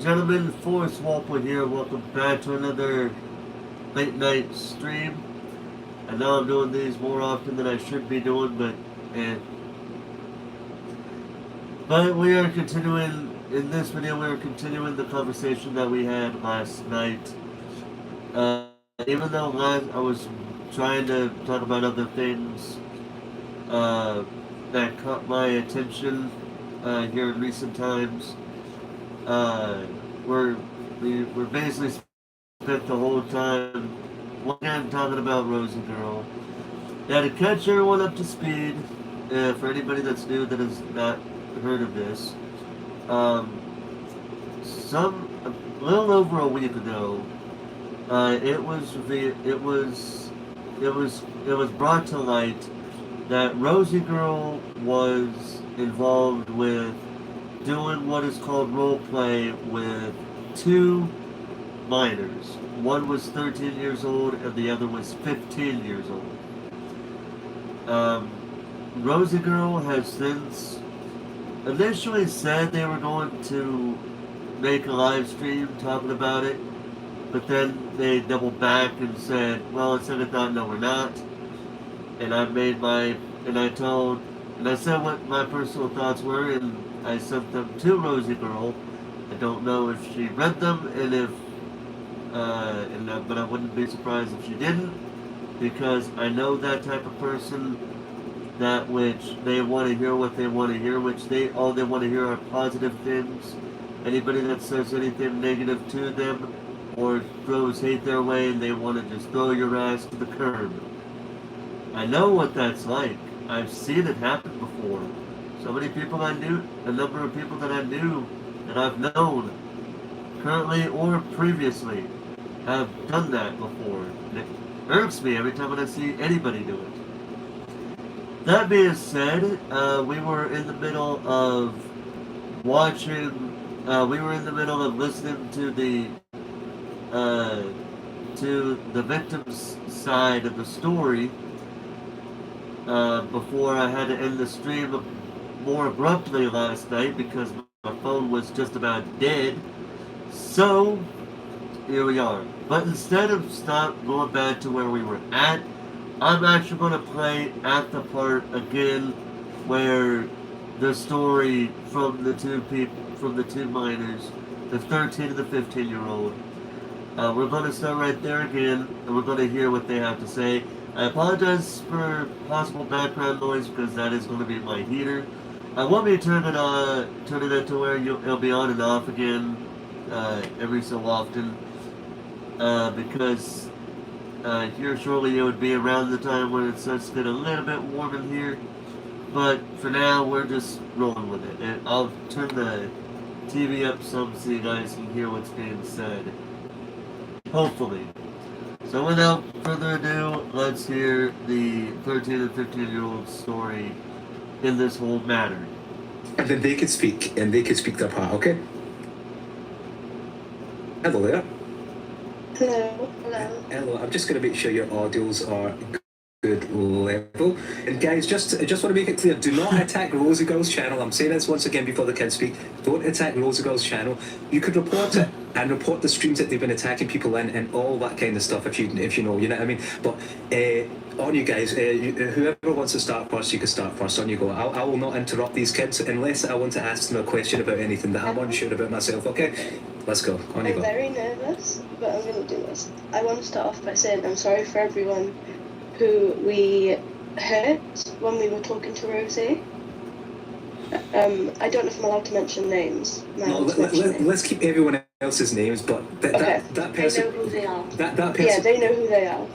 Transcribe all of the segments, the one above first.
gentlemen, Forrest Walpole here. Welcome back to another late night stream. I know I'm doing these more often than I should be doing, but eh. But we are continuing, in this video, we are continuing the conversation that we had last night. Even though I was trying to talk about other things that caught my attention here in recent times, we're basically spent the whole time again talking about Rosie Girl. Now to catch everyone up to speed, for anybody that's new that has not heard of this, a little over a week ago, it was brought to light that Rosie Girl was involved with doing what is called role play with two minors. One was 13 years old and the other was 15 years old. Rosie Girl has since initially said they were going to make a live stream talking about it, but then they doubled back and said, well, on second thought, no, we're not. And I said what my personal thoughts were, and I sent them to Rosie Girl. I don't know if she read them, but I wouldn't be surprised if she didn't, because I know that type of person, that which they want to hear what they want to hear, all they want to hear are positive things. Anybody that says anything negative to them or throws hate their way, and they want to just throw your ass to the curb. I know what that's like. I've seen it happen before. So many people I knew, a number of people that I knew, that I've known, currently or previously, have done that before. And it irks me every time when I see anybody do it. That being said, we were in the middle of listening to the victim's side of the story, before I had to end the stream more abruptly last night because my phone was just about dead. So, here we are. But instead of going back to where we were at, I'm actually going to play at the part again where the story from the two minors, the 13 and the 15-year-old. We're going to start right there again, and we're going to hear what they have to say. I apologize for possible background noise because that is going to be my heater. I want me to turn it to where it'll be on and off again every so often, because here shortly it would be around the time when it starts to get a little bit warm in here. But for now, we're just rolling with it. And I'll turn the TV up some so you guys can hear what's being said. Hopefully. So without further ado, let's hear the 13 and 15-year-old story in this whole matter. And then they could speak their part, okay? Hello there. Hello, I'm just going to make sure your audios are good level. And guys, just want to make it clear, do not attack Rosie Girl's channel. I'm saying this once again before the kids speak. Don't attack Rosie Girl's channel. You could report it and report the streams that they've been attacking people in and all that kind of stuff if you know what I mean. But on you guys, whoever wants to start first, you can start first. On you go. I will not interrupt these kids unless I want to ask them a question about anything that I'm unsure about myself, okay? Let's go. On you go. I'm very nervous, but I'm going to do this. I want to start off by saying I'm sorry for everyone who we hurt when we were talking to Rosie. I don't know if I'm allowed to mention names. Let's keep everyone else's names, but that person... They know who they are. That person... Yeah, they know who they are.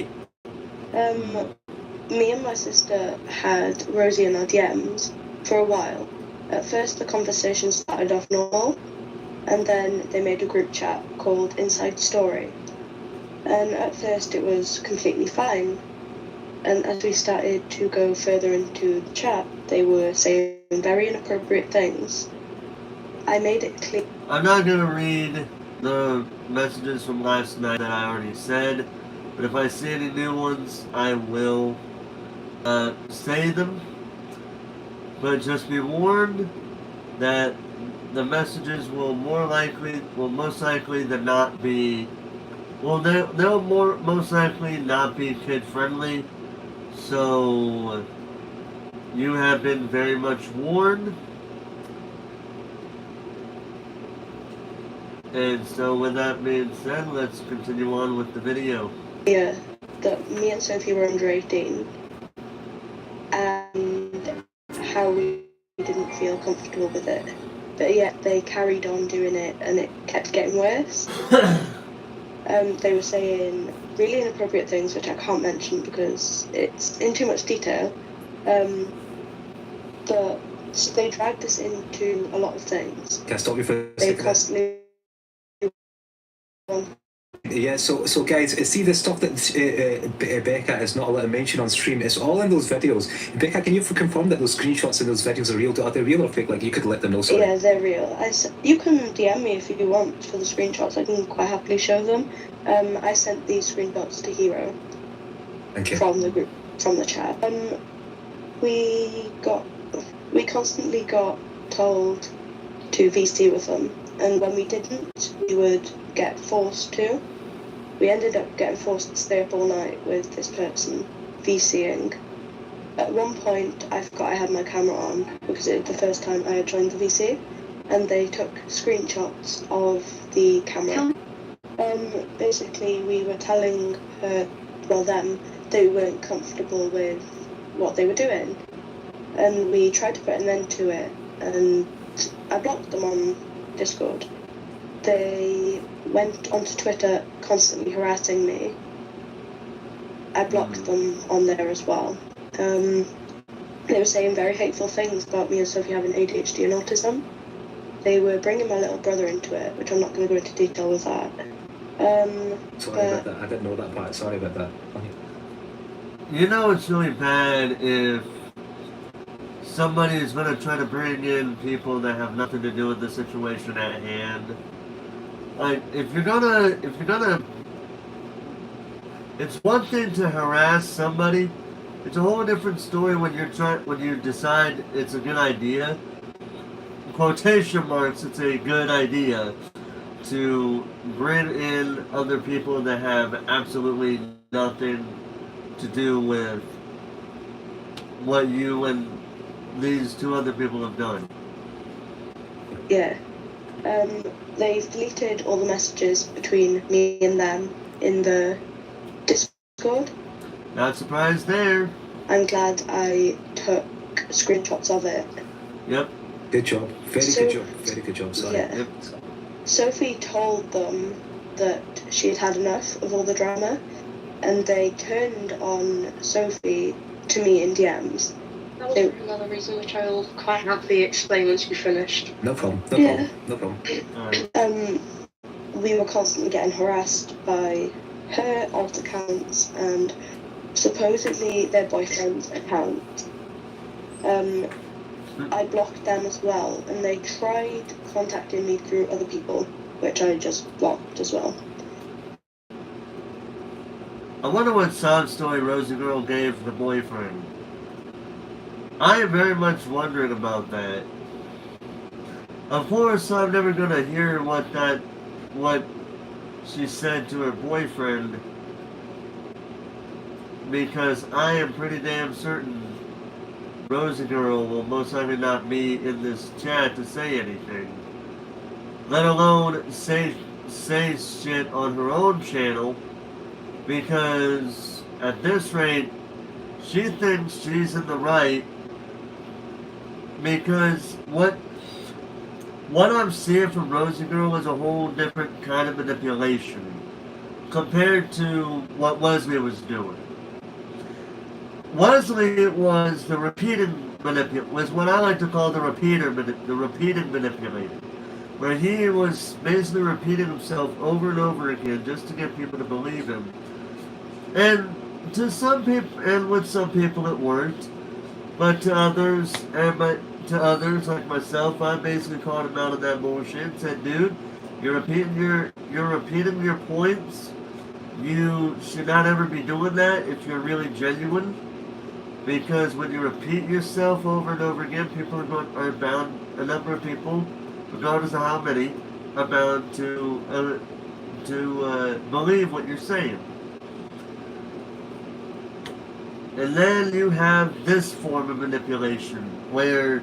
Me and my sister had Rosie in our DMs for a while. At first, the conversation started off normal, and then they made a group chat called Inside Story. And at first, it was completely fine. And as we started to go further into the chat, they were saying very inappropriate things. I made it clear. I'm not going to read the messages from last night that I already said, but if I see any new ones, I will say them. But just be warned that the messages will most likely than not be, they'll most likely not be kid friendly. So you have been very much warned. And so with that being said, let's continue on with the video. Yeah, that me and Sophie were under 18, and how we didn't feel comfortable with it, but yet they carried on doing it, and it kept getting worse. They were saying really inappropriate things, which I can't mention because it's in too much detail. But they dragged us into a lot of things. Can I stop you for a They second? constantly. Yeah, so guys, see the stuff that Becca is not allowed to mention on stream. It's all in those videos. Becca, can you confirm that those screenshots in those videos are real? Are they real or fake? Like, you could let them know. Sorry. Yeah, they're real. You can DM me if you want for the screenshots. I can quite happily show them. I sent these screenshots to Hero Okay. from the group, from the chat. We constantly got told to VC with them, and when we didn't, we would get forced to. We ended up getting forced to stay up all night with this person VCing. At one point, I forgot I had my camera on because it was the first time I had joined the VC, and they took screenshots of the camera. Basically, we were telling them, they weren't comfortable with what they were doing, and we tried to put an end to it, and I blocked them on Discord. They went onto Twitter constantly harassing me. I blocked them on there as well. They were saying very hateful things about me and Sophie having ADHD and autism. They were bringing my little brother into it, which I'm not going to go into detail with that. Sorry about that. I didn't know that part. Sorry about that. You know it's really bad if somebody is going to try to bring in people that have nothing to do with the situation at hand. Like, if you're gonna, it's one thing to harass somebody. It's a whole different story when you decide it's a good idea. Quotation marks, it's a good idea to bring in other people that have absolutely nothing to do with what you and these two other people have done. Yeah. They've deleted all the messages between me and them in the Discord. Not surprised there. I'm glad I took screenshots of it. Yep. Good job. Very good job. Sorry. Yeah. Yep. Sophie told them that she had had enough of all the drama, and they turned on Sophie to me in DMs. That was another reason which I will quite happily explain once you've finished. No problem. No problem. Alright. We were constantly getting harassed by her alt accounts and supposedly their boyfriend's account. I blocked them as well, and they tried contacting me through other people, which I just blocked as well. I wonder what sob story Rosie Girl gave the boyfriend. I am very much wondering about that. Of course, I'm never gonna hear what she said to her boyfriend, because I am pretty damn certain Rosie Girl will most likely not be in this chat to say anything, let alone say shit on her own channel, because at this rate, she thinks she's in the right, because what I'm seeing from Rosie Girl is a whole different kind of manipulation compared to what Wesley was doing. Wesley was the was what I like to call the repeated manipulator, where he was basically repeating himself over and over again just to get people to believe him. And to some people, and with some people it worked, but to others, like myself, I basically called him out of that bullshit and said, dude, you're repeating your points. You should not ever be doing that if you're really genuine. Because when you repeat yourself over and over again, a number of people regardless of how many, are bound to believe what you're saying. And then you have this form of manipulation, where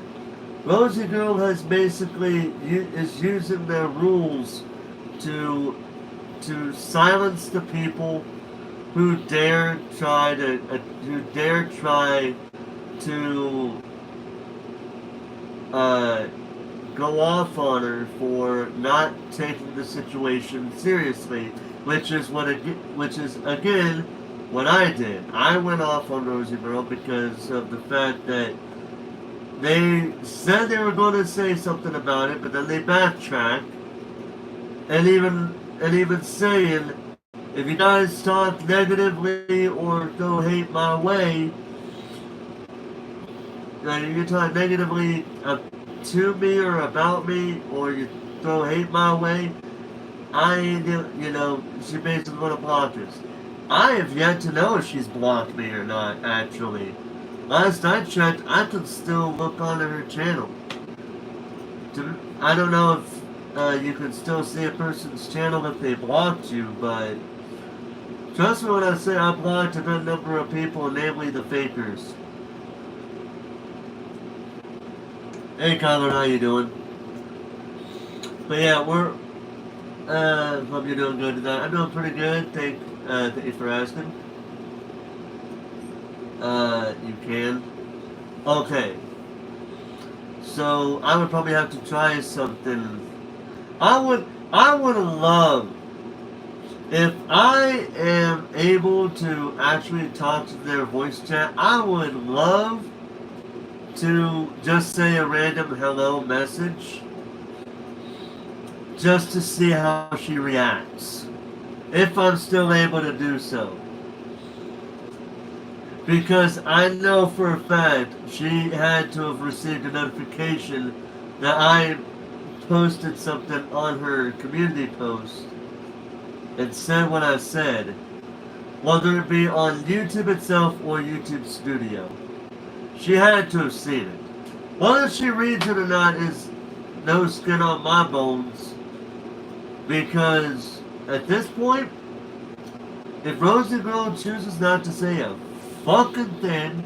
Rosie Girl has basically is using their rules to silence the people who dare try to go off on her for not taking the situation seriously, which is again what I did. I went off on Rosie Girl because of the fact that they said they were going to say something about it, but then they backtracked, and even saying, if you guys talk negatively or throw hate my way, you talk negatively to me or about me, or you throw hate my way, she basically going to block us. I have yet to know if she's blocked me or not, actually. Last I checked, I could still look onto her channel. I don't know if you can still see a person's channel if they blocked you, but trust me when I say I blocked a good number of people, namely the fakers. Hey Kyler, how you doing? But yeah, hope you're doing good tonight. I'm doing pretty good, thank you for asking. You can. Okay. So I would probably have to try something. I would love if I am able to actually talk to their voice chat. I would love to just say a random hello message just to see how she reacts, if I'm still able to do so. Because I know for a fact she had to have received a notification that I posted something on her community post and said what I said, whether it be on YouTube itself or YouTube Studio. She had to have seen it. Whether she reads it or not is no skin on my bones, because at this point, if Rosie Girl chooses not to say a fucking thing,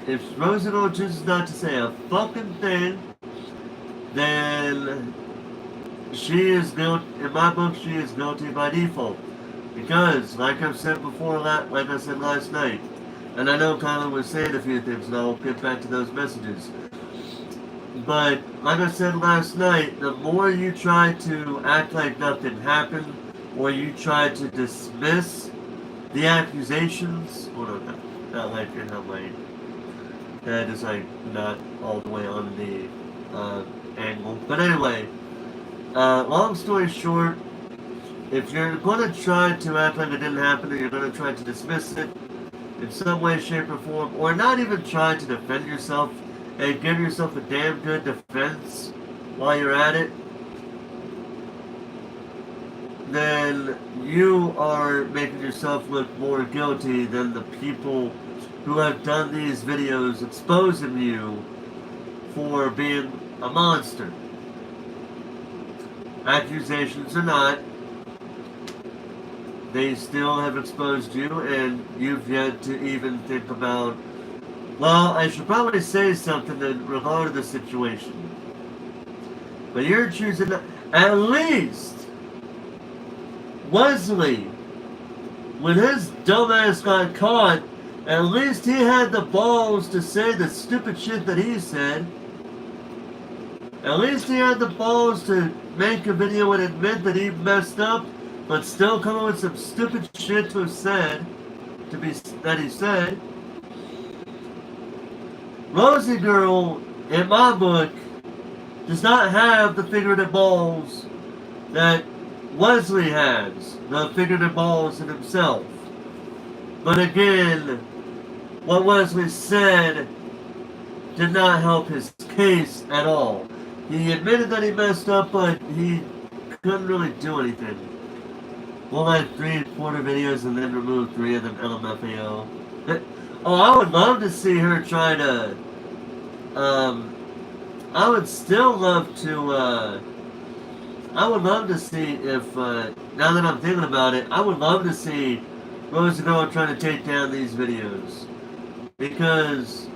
if Rosie Girl chooses not to say a fucking thing, then she is guilty. In my book, she is guilty by default. Because, like I've said before, like I said last night, and I know Colin was saying a few things, and I'll get back to those messages. But, like I said last night, the more you try to act like nothing happened, or you try to dismiss the accusations, hold on, not like in how my head is like not all the way on the angle. But anyway, long story short, if you're going to try to act like it didn't happen, or you're going to try to dismiss it in some way, shape, or form, or not even try to defend yourself and give yourself a damn good defense while you're at it, then you are making yourself look more guilty than the people who have done these videos exposing you for being a monster. Accusations or not, they still have exposed you, and you've yet to even think about, well, I should probably say something in regard to the situation. But you're choosing not. At least Wesley, when his dumbass got caught, at least he had the balls to say the stupid shit that he said. At least he had the balls to make a video and admit that he messed up, but still come up with some stupid shit to have said, that he said. Rosie Girl, in my book, does not have the figurative balls that Wesley has, the figurative balls in himself. But again, what Wesley said did not help his case at all. He admitted that he messed up, but he couldn't really do anything. We'll have 3 quarter videos and then remove 3 of them LMFAO. Oh, I would love to see her try to I would still love to, I would love to see if, now that I'm thinking about it, I would love to see Rosie Girl trying to take down these videos. Because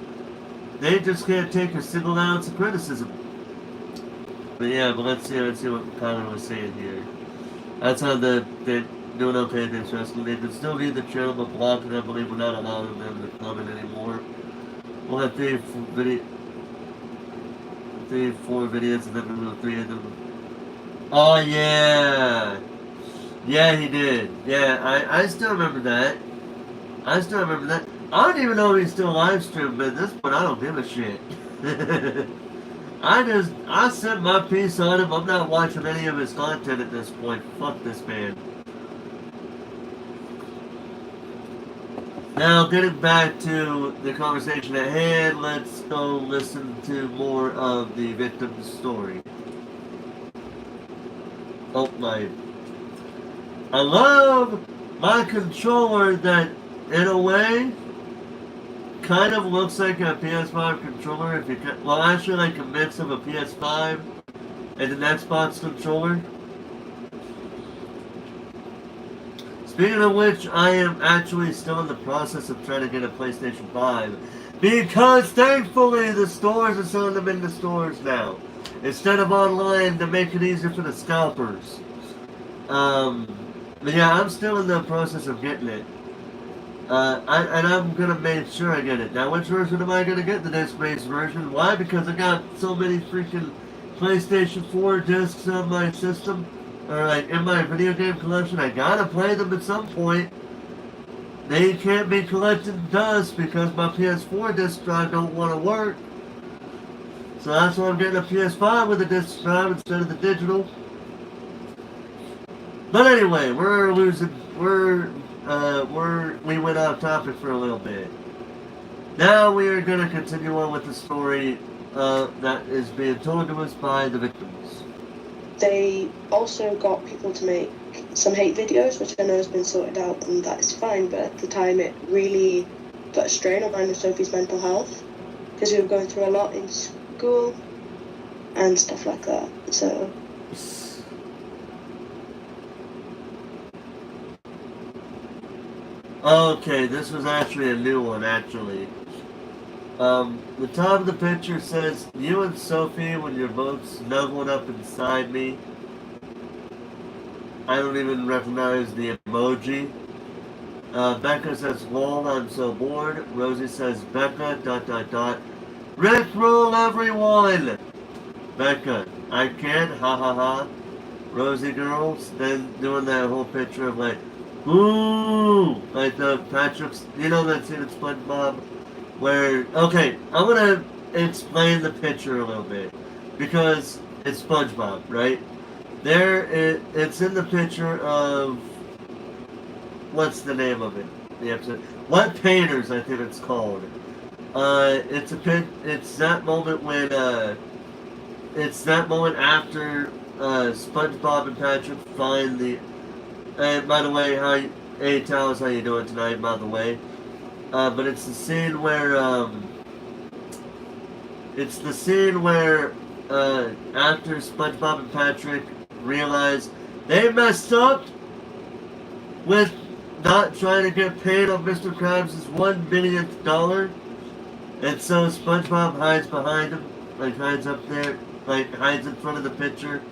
they just can't take a single ounce of criticism. But yeah, but let's see what Colin was saying here. That's how they're doing okay, they're trusting. They can still view the channel, but blocking, I believe we're not allowing them to comment anymore. We'll have 4 videos and then remove 3 of them. Oh yeah! Yeah, he did. Yeah, I still remember that. I don't even know if he's still live streaming, but at this point I don't give a shit. I sent my piece on him. I'm not watching any of his content at this point. Fuck this man. Now, getting back to the conversation at hand, let's go listen to more of the victim's story. Oh my. I love my controller that, in a way, kind of looks like a PS5 controller. If you can, well, actually, like a mix of a PS5 and an Xbox controller. Speaking of which, I am actually still in the process of trying to get a PlayStation 5 because thankfully the stores are selling them in the stores now instead of online to make it easier for the scalpers. But yeah, I'm still in the process of getting it. And I'm gonna make sure I get it. Now, which version am I gonna get? The disc-based version. Why? Because I got so many freaking PlayStation 4 discs on my system, or like in my video game collection. I gotta play them at some point. They can't be collecting dust because my PS4 disc drive don't want to work. So that's why I'm getting a PS5 with a disc drive instead of the digital. But anyway, we went off topic for a little bit. Now we are going to continue on with the story that is being told to us by the victims. They also got people to make some hate videos, which I know has been sorted out, and that is fine, but at the time it really put a strain on mine and Sophie's mental health, because we were going through a lot in school and stuff like that, so... Okay, this was actually a new one, actually. The top of the picture says, "You and Sophie, when you're both snuggled up inside me." I don't even recognize the emoji. Becca says, "Lol, I'm so bored." Rosie says, "Becca, ... Rickroll everyone!" Becca, "I can't, ha ha ha." Rosie girls, then doing that whole picture of like, ooh, like the Patrick's, you know that scene in SpongeBob where, okay, I'm gonna explain the picture a little bit because it's SpongeBob, right? It's in the picture of, what's the name of it? The episode, What Painters, I think it's called. It's that moment when, it's that moment after SpongeBob and Patrick find the. And by the way, hey Talos, how you doing tonight? By the way, but it's the scene where after SpongeBob and Patrick realize they messed up with not trying to get paid on Mr. Krabs' $1 billionth dollar, and so SpongeBob hides behind him, like hides up there, like hides in front of the picture,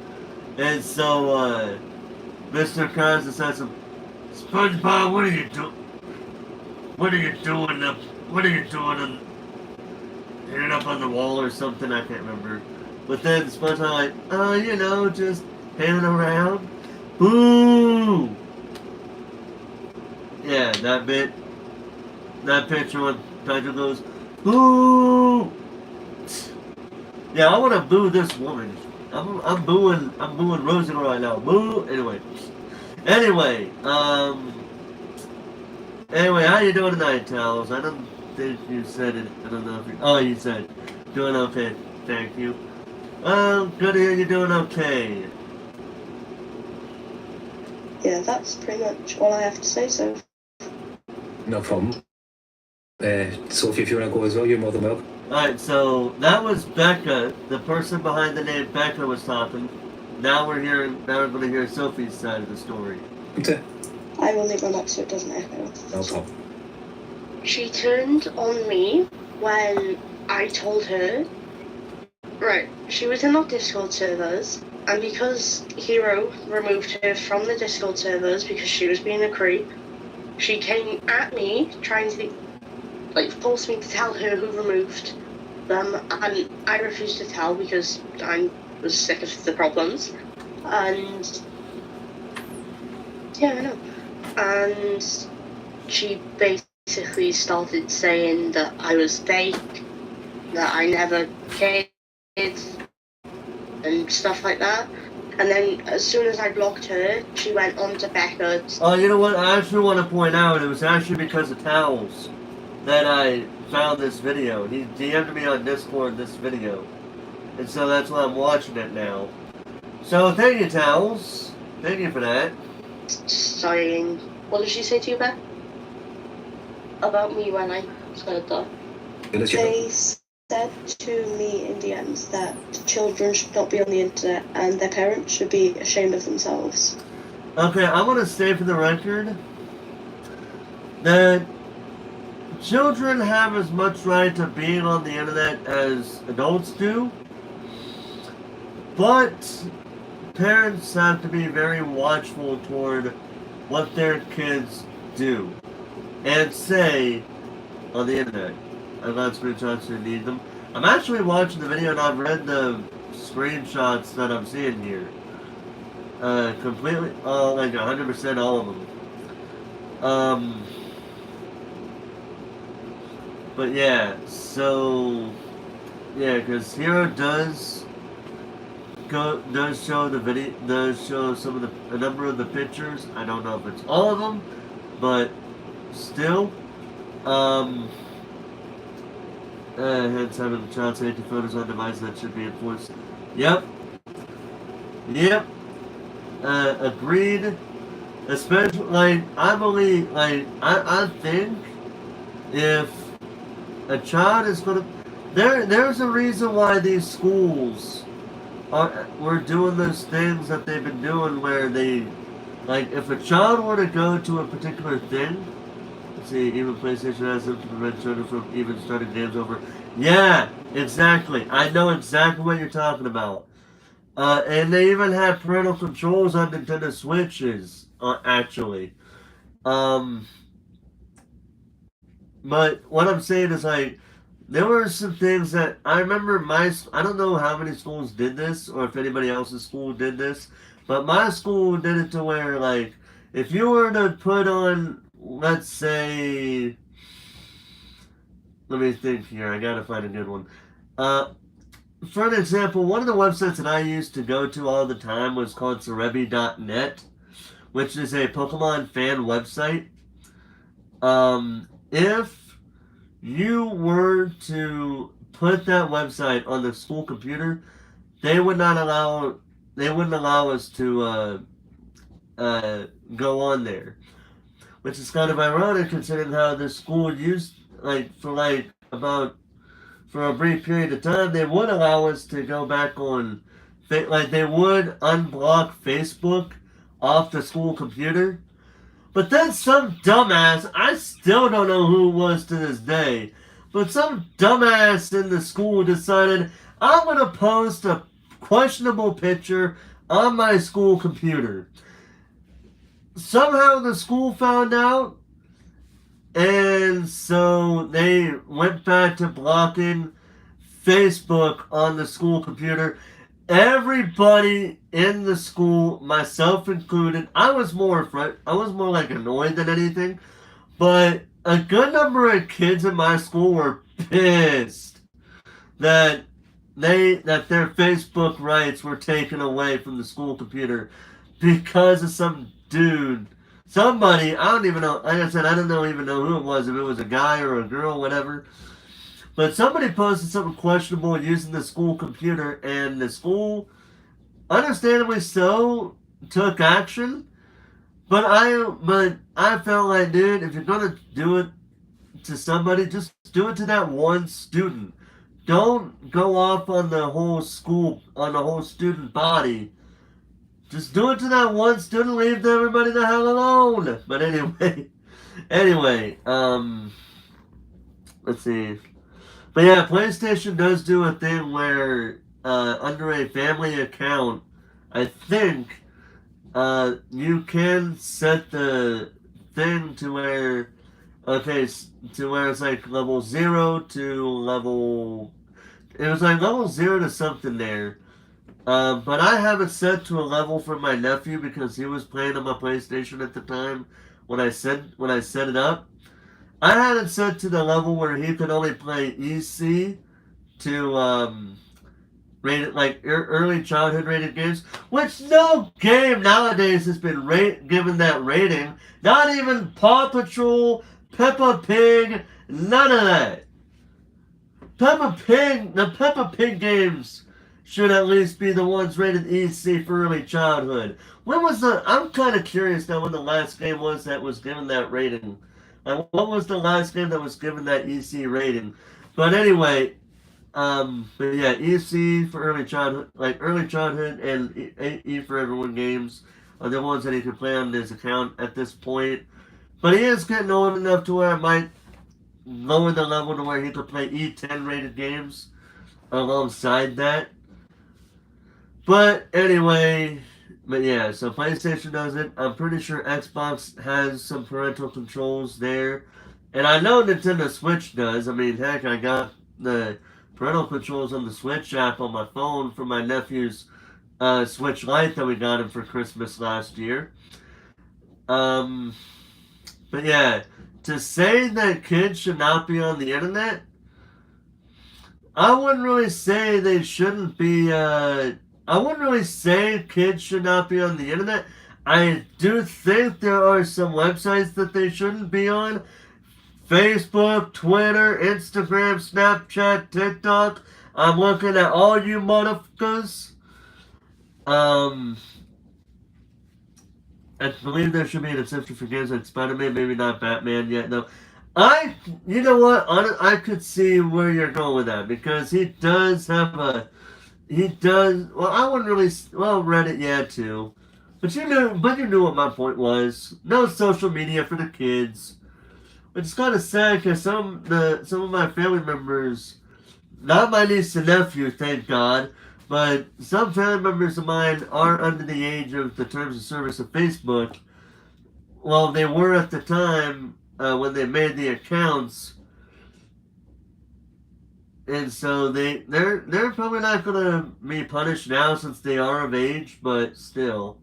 and so Mr. Krabs says, "SpongeBob, what are you doing? What are you doing up? What are you doing? Hanging up on the wall or something? I can't remember." But then SpongeBob like, just hanging around. Boo! Yeah, that picture when Patrick goes, boo! Yeah, I want to boo this woman. I'm booing Rosie right now. Boo! Anyway, how you doing tonight, Talos? I don't think you said it. I don't know if you said doing okay. Thank you. Well, good to hear you're doing okay. Yeah, that's pretty much all I have to say, so... No problem. Sophie, if you want to go as well, you're more than welcome. Alright, so that was Becca. The person behind the name Becca was talking. Now we're going to hear Sophie's side of the story. Okay. I will leave my mic so it doesn't echo. No problem. She turned on me when I told her. Right, she was in our Discord servers, and because Hero removed her from the Discord servers because she was being a creep, she came at me trying to force me to tell her who removed them, and I refused to tell because I was sick of the problems. And yeah, I know. And she basically started saying that I was fake, that I never cared, and stuff like that. And then as soon as I blocked her, she went on to Becca. Oh, you know what? I actually want to point out it was actually because of Towels that I found this video. He DM'd me on Discord this video. And so that's why I'm watching it now. So thank you, Towels. Thank you for that. Saying, what did she say to you, Beth? About me when I said that? They said to me in DMs that children should not be on the internet and their parents should be ashamed of themselves. Okay, I want to state for the record that children have as much right to being on the internet as adults do, but parents have to be very watchful toward what their kids do and say on the internet. I've got screenshots if you need them. I'm actually watching the video and I've read the screenshots that I'm seeing here. Completely, like 100% all of them. But yeah, so yeah, because Hero does show the video, does show some of a number of the pictures. I don't know if it's all of them, but still, hence having child safety photos on device that should be enforced. Yep. Agreed. Especially, like, I believe, like, I think if a child is gonna, there's a reason why these schools were doing those things that they've been doing where they, like, if a child were to go to a particular thing, let's see, even PlayStation has them to prevent children from even starting games over. Yeah, exactly. I know exactly what you're talking about. And they even have parental controls on Nintendo Switches, actually. But what I'm saying is, like, there were some things that I remember I don't know how many schools did this or if anybody else's school did this, but my school did it to where, like, if you were to put on, let's say, let me think here, I gotta find a good one. For an example, one of the websites that I used to go to all the time was called Cerebi.net, which is a Pokemon fan website. If you were to put that website on the school computer, they wouldn't allow us to go on there, which is kind of ironic considering how the school used, like, for a brief period of time, they would allow us to go back on, like, they would unblock Facebook off the school computer. But then some dumbass, I still don't know who it was to this day, but some dumbass in the school decided, I'm going to post a questionable picture on my school computer. Somehow the school found out, and so they went back to blocking Facebook on the school computer. Everybody in the school, myself included, I was more like annoyed than anything, but a good number of kids in my school were pissed that their Facebook rights were taken away from the school computer because of some dude. Somebody, I don't even know, like I said, I don't even know who it was, if it was a guy or a girl, whatever. But somebody posted something questionable using the school computer, and the school, understandably so, took action. But I felt like, dude, if you're gonna do it to somebody, just do it to that one student don't go off on the whole school, on the whole student body. Just do it to that one student, leave everybody the hell alone. But anyway, anyway, let's see. But yeah, PlayStation does do a thing where under a family account, I think you can set the thing to where to where it's like level 0 to level. It was like level 0 to something there. But I have it set to a level for my nephew because he was playing on my PlayStation at the time when I set it up. I had it set to the level where he could only play EC to rated like early childhood rated games, which no game nowadays has been given that rating. Not even Paw Patrol, Peppa Pig, none of that. The Peppa Pig games should at least be the ones rated EC for early childhood. I'm kind of curious now when the last game was that was given that rating. Like, what was the last game that was given that EC rating? But anyway, but yeah, EC for early childhood, and E for Everyone games are the ones that he can play on his account at this point. But he is getting old enough to where I might lower the level to where he could play E10 rated games alongside that. But anyway, but yeah, so PlayStation does it. I'm pretty sure Xbox has some parental controls there. And I know Nintendo Switch does. I mean, heck, I got the parental controls on the Switch app on my phone for my nephew's Switch Lite that we got him for Christmas last year. But yeah, to say that kids should not be on the internet, I wouldn't really say they shouldn't be. I wouldn't really say kids should not be on the internet. I do think there are some websites that they shouldn't be on. Facebook, Twitter, Instagram, Snapchat, TikTok. I'm looking at all you motherfuckers. I believe there should be an exception for games like Spider-Man, maybe not Batman yet, though. You know what? I could see where you're going with that because he does. Well, I wouldn't really. Well, Reddit, yeah, too. But you knew what my point was. No social media for the kids. Which is kind of sad because some of my family members, not my niece and nephew, thank God, but some family members of mine are under the age of the terms of service of Facebook. Well, they were at the time when they made the accounts, and so they're probably not gonna be punished now since they are of age, but still.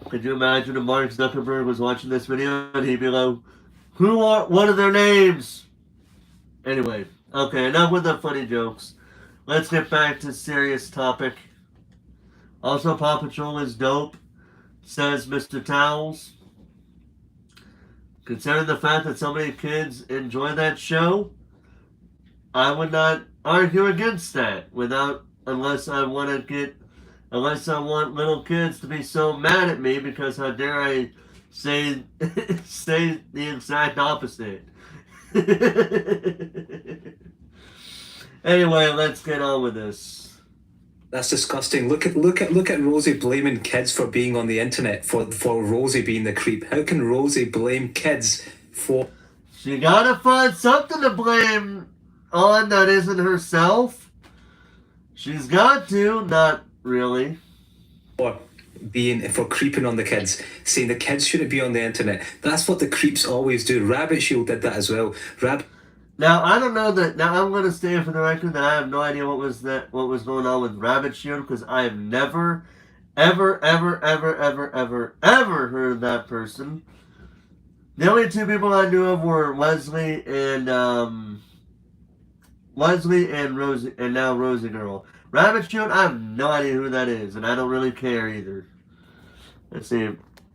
Could you imagine if Mark Zuckerberg was watching this video and he'd be like, what are their names? Anyway, okay, enough with the funny jokes. Let's get back to serious topic. Also, Paw Patrol is dope, says Mr. Towels. Considering the fact that so many kids enjoy that show, I would not argue against that unless I want little kids to be so mad at me because how dare I say the exact opposite. Anyway, let's get on with this. That's disgusting. Look at Rosie blaming kids for being on the internet for Rosie being the creep. How can Rosie blame kids for? She gotta find something to blame on that isn't herself. She's got to, not really. For creeping on the kids, saying the kids shouldn't be on the internet. That's what the creeps always do. Rabbit Shield did that as well. Now I don't know that. Now I'm going to stay for the record that I have no idea what was going on with Rabbit Shield because I have never, ever heard of that person. The only two people I knew of were Leslie and Rosie, and now Rosie Girl. Rabbit Shield, I have no idea who that is, and I don't really care either. Let's see.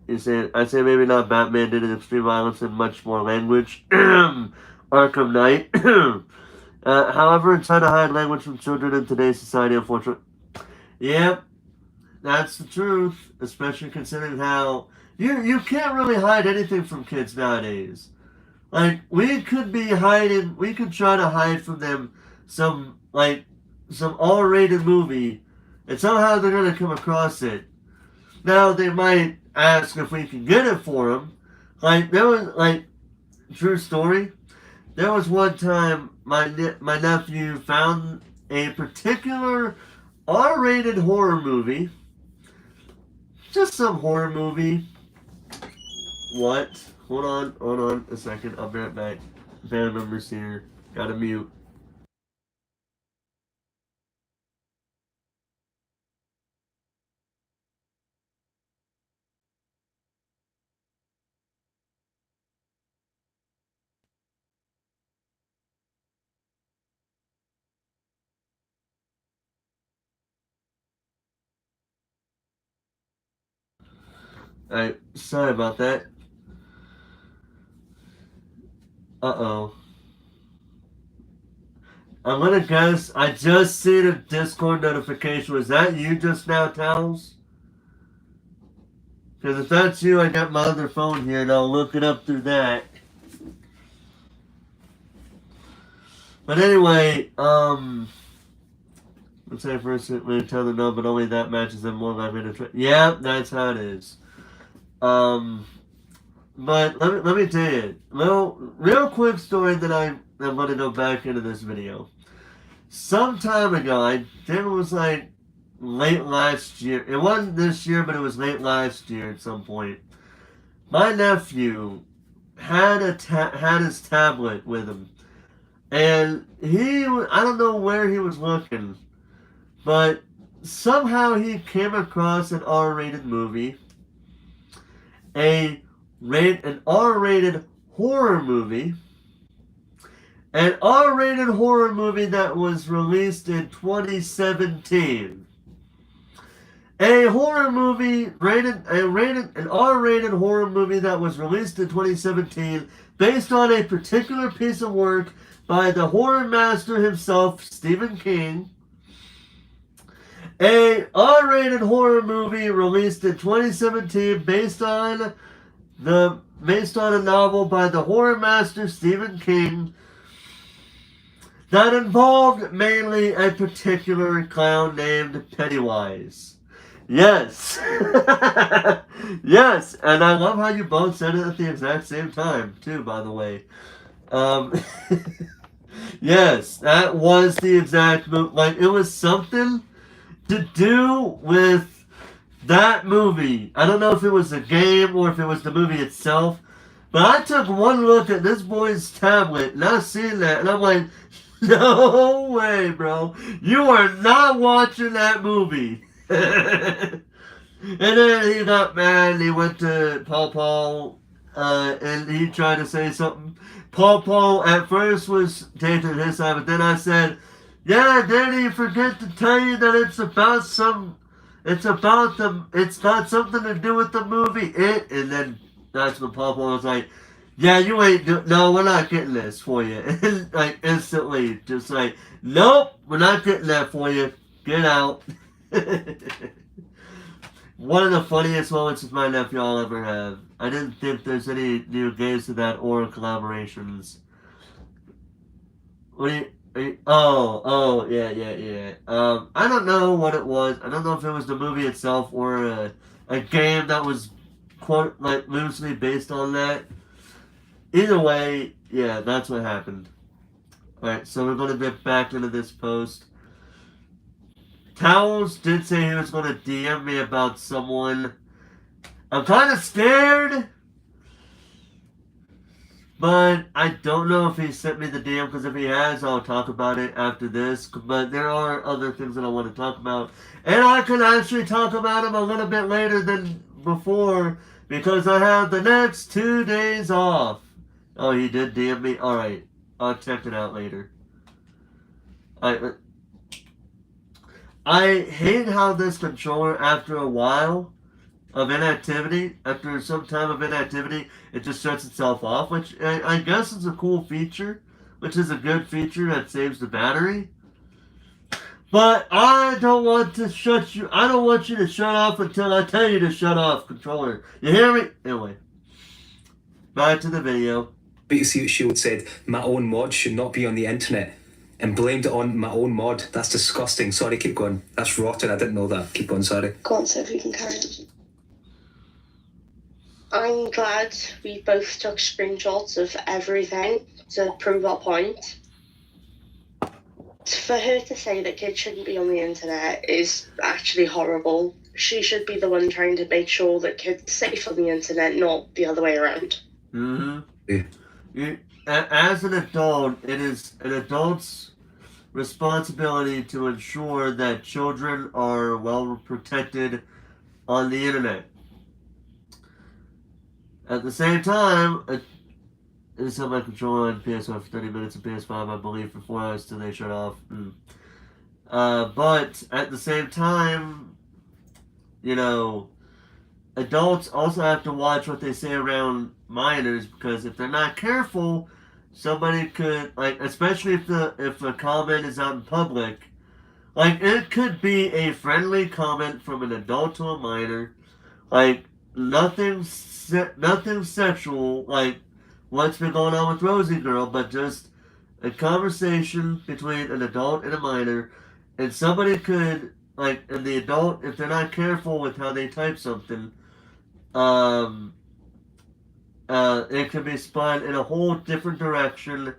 I'd say maybe not Batman did it extreme violence and much more language. Arkham Knight. However, it's trying to hide language from children in today's society, unfortunately. Yep, that's the truth, especially considering how you can't really hide anything from kids nowadays. Like, we could be hiding, we could try to hide from them some R-rated movie, and somehow they're gonna come across it. Now, they might ask if we can get it for them. Like, there was, like, true story, there was one time my nephew found a particular R-rated horror movie. Just some horror movie. What? Hold on a second. I'll be right back. Band members here. Gotta mute. Alright, sorry about that. Uh-oh. I'm gonna guess, I just seen a Discord notification. Was that you just now, Towels? Because if that's you, I got my other phone here and I'll look it up through that. But anyway, let's say first we tell them no, but only that matches them more likely to try. Yeah, that's how it is. But let me tell you, real quick story that I'm going to go back into this video. Some time ago, I think it was like late last year. It wasn't this year, but it was late last year at some point. My nephew had his tablet with him, and I don't know where he was looking, but somehow he came across an R-rated movie. An R-rated horror movie. An R-rated horror movie that was released in 2017. An R-rated horror movie that was released in 2017 based on a particular piece of work by the horror master himself, Stephen King. A R-rated horror movie released in 2017 based on a novel by the horror master Stephen King that involved mainly a particular clown named Pennywise. Yes. Yes, and I love how you both said it at the exact same time, too, by the way. Yes, that was the exact movie. Like, it was something to do with that movie. I don't know if it was a game or if it was the movie itself, but I took one look at this boy's tablet and I seen that and I'm like, no way, bro. You are not watching that movie. And then he got mad and he went to Paul and he tried to say something. Paul at first was taking his side, but then I said, yeah, Danny, forget to tell you that it's got something to do with the movie and then that's when Paul was like, yeah, you ain't no, we're not getting this for you. And like instantly, just like, nope, we're not getting that for you. Get out. One of the funniest moments with my nephew I'll ever have. I didn't think there's any new games to that or collaborations. What do you... Yeah. I don't know what it was. I don't know if it was the movie itself or a game that was quote like loosely based on that. Either way, yeah, that's what happened. Alright, so we're gonna get back into this post. Towels did say he was gonna DM me about someone. I'm kinda scared. But I don't know if he sent me the DM, because if he has, I'll talk about it after this. But there are other things that I want to talk about. And I can actually talk about them a little bit later than before, because I have the next 2 days off. Oh, he did DM me? Alright, I'll check it out later. I hate how this controller, after a while of inactivity, after some time of inactivity, it just shuts itself off, which I guess is a cool feature, which is a good feature that saves the battery. But I don't want to shut you, I don't want you to shut off until I tell you to shut off, controller. You hear me? Anyway, back to the video. Community Shield said my own mod should not be on the internet and blamed it on my own mod. That's disgusting. Sorry, keep going. That's rotten. I didn't know that. Keep going, sorry. Go on, Soph, you can carry on. I'm glad we both took screenshots of everything to prove our point. For her to say that kids shouldn't be on the internet is actually horrible. She should be the one trying to make sure that kids are safe on the internet, not the other way around. As an adult, it is an adult's responsibility to ensure that children are well protected on the internet. At the same time, it's on my control on PS5 for 30 minutes and PS5, I believe, for 4 hours till they shut off. But at the same time, you know, adults also have to watch what they say around minors, because if they're not careful, somebody could, like, especially if a comment is out in public, like, it could be a friendly comment from an adult to a minor, like, nothing sexual, like what's been going on with Rosie Girl, but just a conversation between an adult and a minor, and somebody could, like, and the adult, if they're not careful with how they type something, it could be spun in a whole different direction,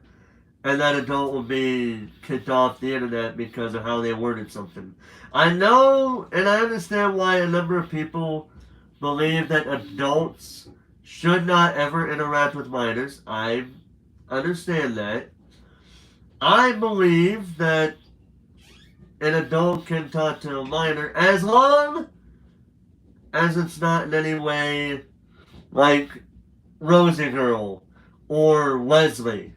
and that adult will be kicked off the internet because of how they worded something. I know, and I understand why a number of people believe that adults should not ever interact with minors. I understand that. I believe that an adult can talk to a minor as long as it's not in any way like Rosie Girl or Leslie.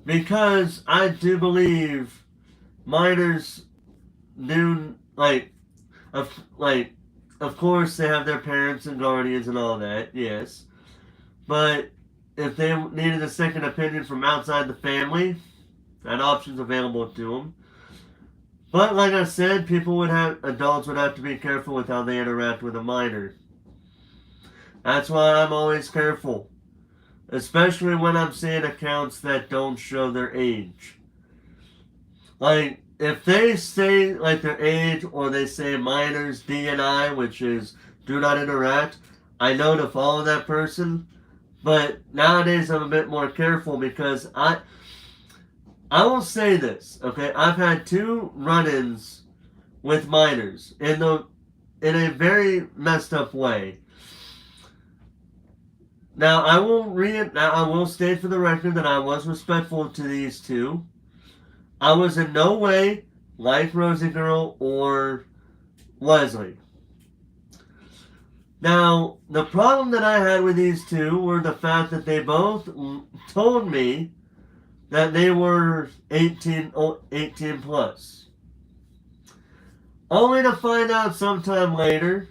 Because I do believe minors do, of course they have their parents and guardians and all that, yes. But if they needed a second opinion from outside the family, that option's available to them. But like I said, adults would have to be careful with how they interact with a minor. That's why I'm always careful. Especially when I'm seeing accounts that don't show their age. Like, if they say, like, their age, or they say minors DNI, which is do not interact, I know to follow that person. But nowadays I'm a bit more careful, because I will say this, okay? I've had 2 run-ins with minors in a very messed up way. Now I will state for the record that I was respectful to these 2. I was in no way like Rosie Girl or Leslie. Now, the problem that I had with these 2 were the fact that they both told me that they were 18 plus. Only to find out sometime later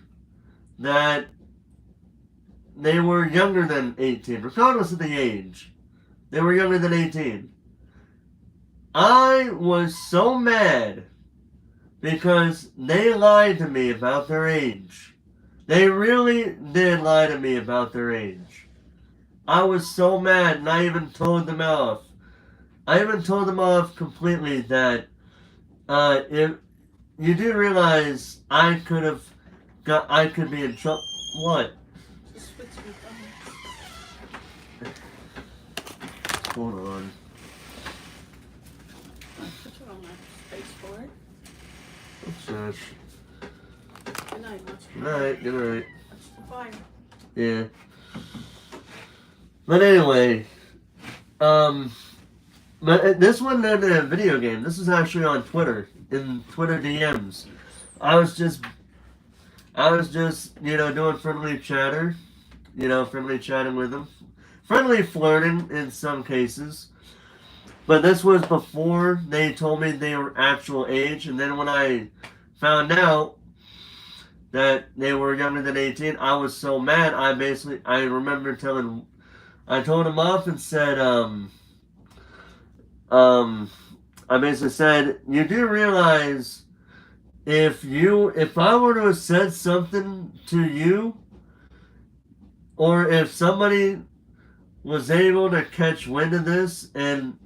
that they were younger than 18, regardless of the age. They were younger than 18. I was so mad because they lied to me about their age. They really did lie to me about their age. I was so mad, and I even told them off. I even told them off completely that if you do realize I could be in trouble. What? Hold on. Shush. Good night, Match. Good night, good night. Fine. Yeah. But anyway, but this wasn't in a video game. This is actually on Twitter, in Twitter DMs. I was just, doing friendly chatter, friendly chatting with them. Friendly flirting in some cases. But this was before they told me they were actual age, and then when I found out that they were younger than 18, I was so mad. I remember I told him off and said, I basically said, you do realize if I were to have said something to you, or if somebody was able to catch wind of this and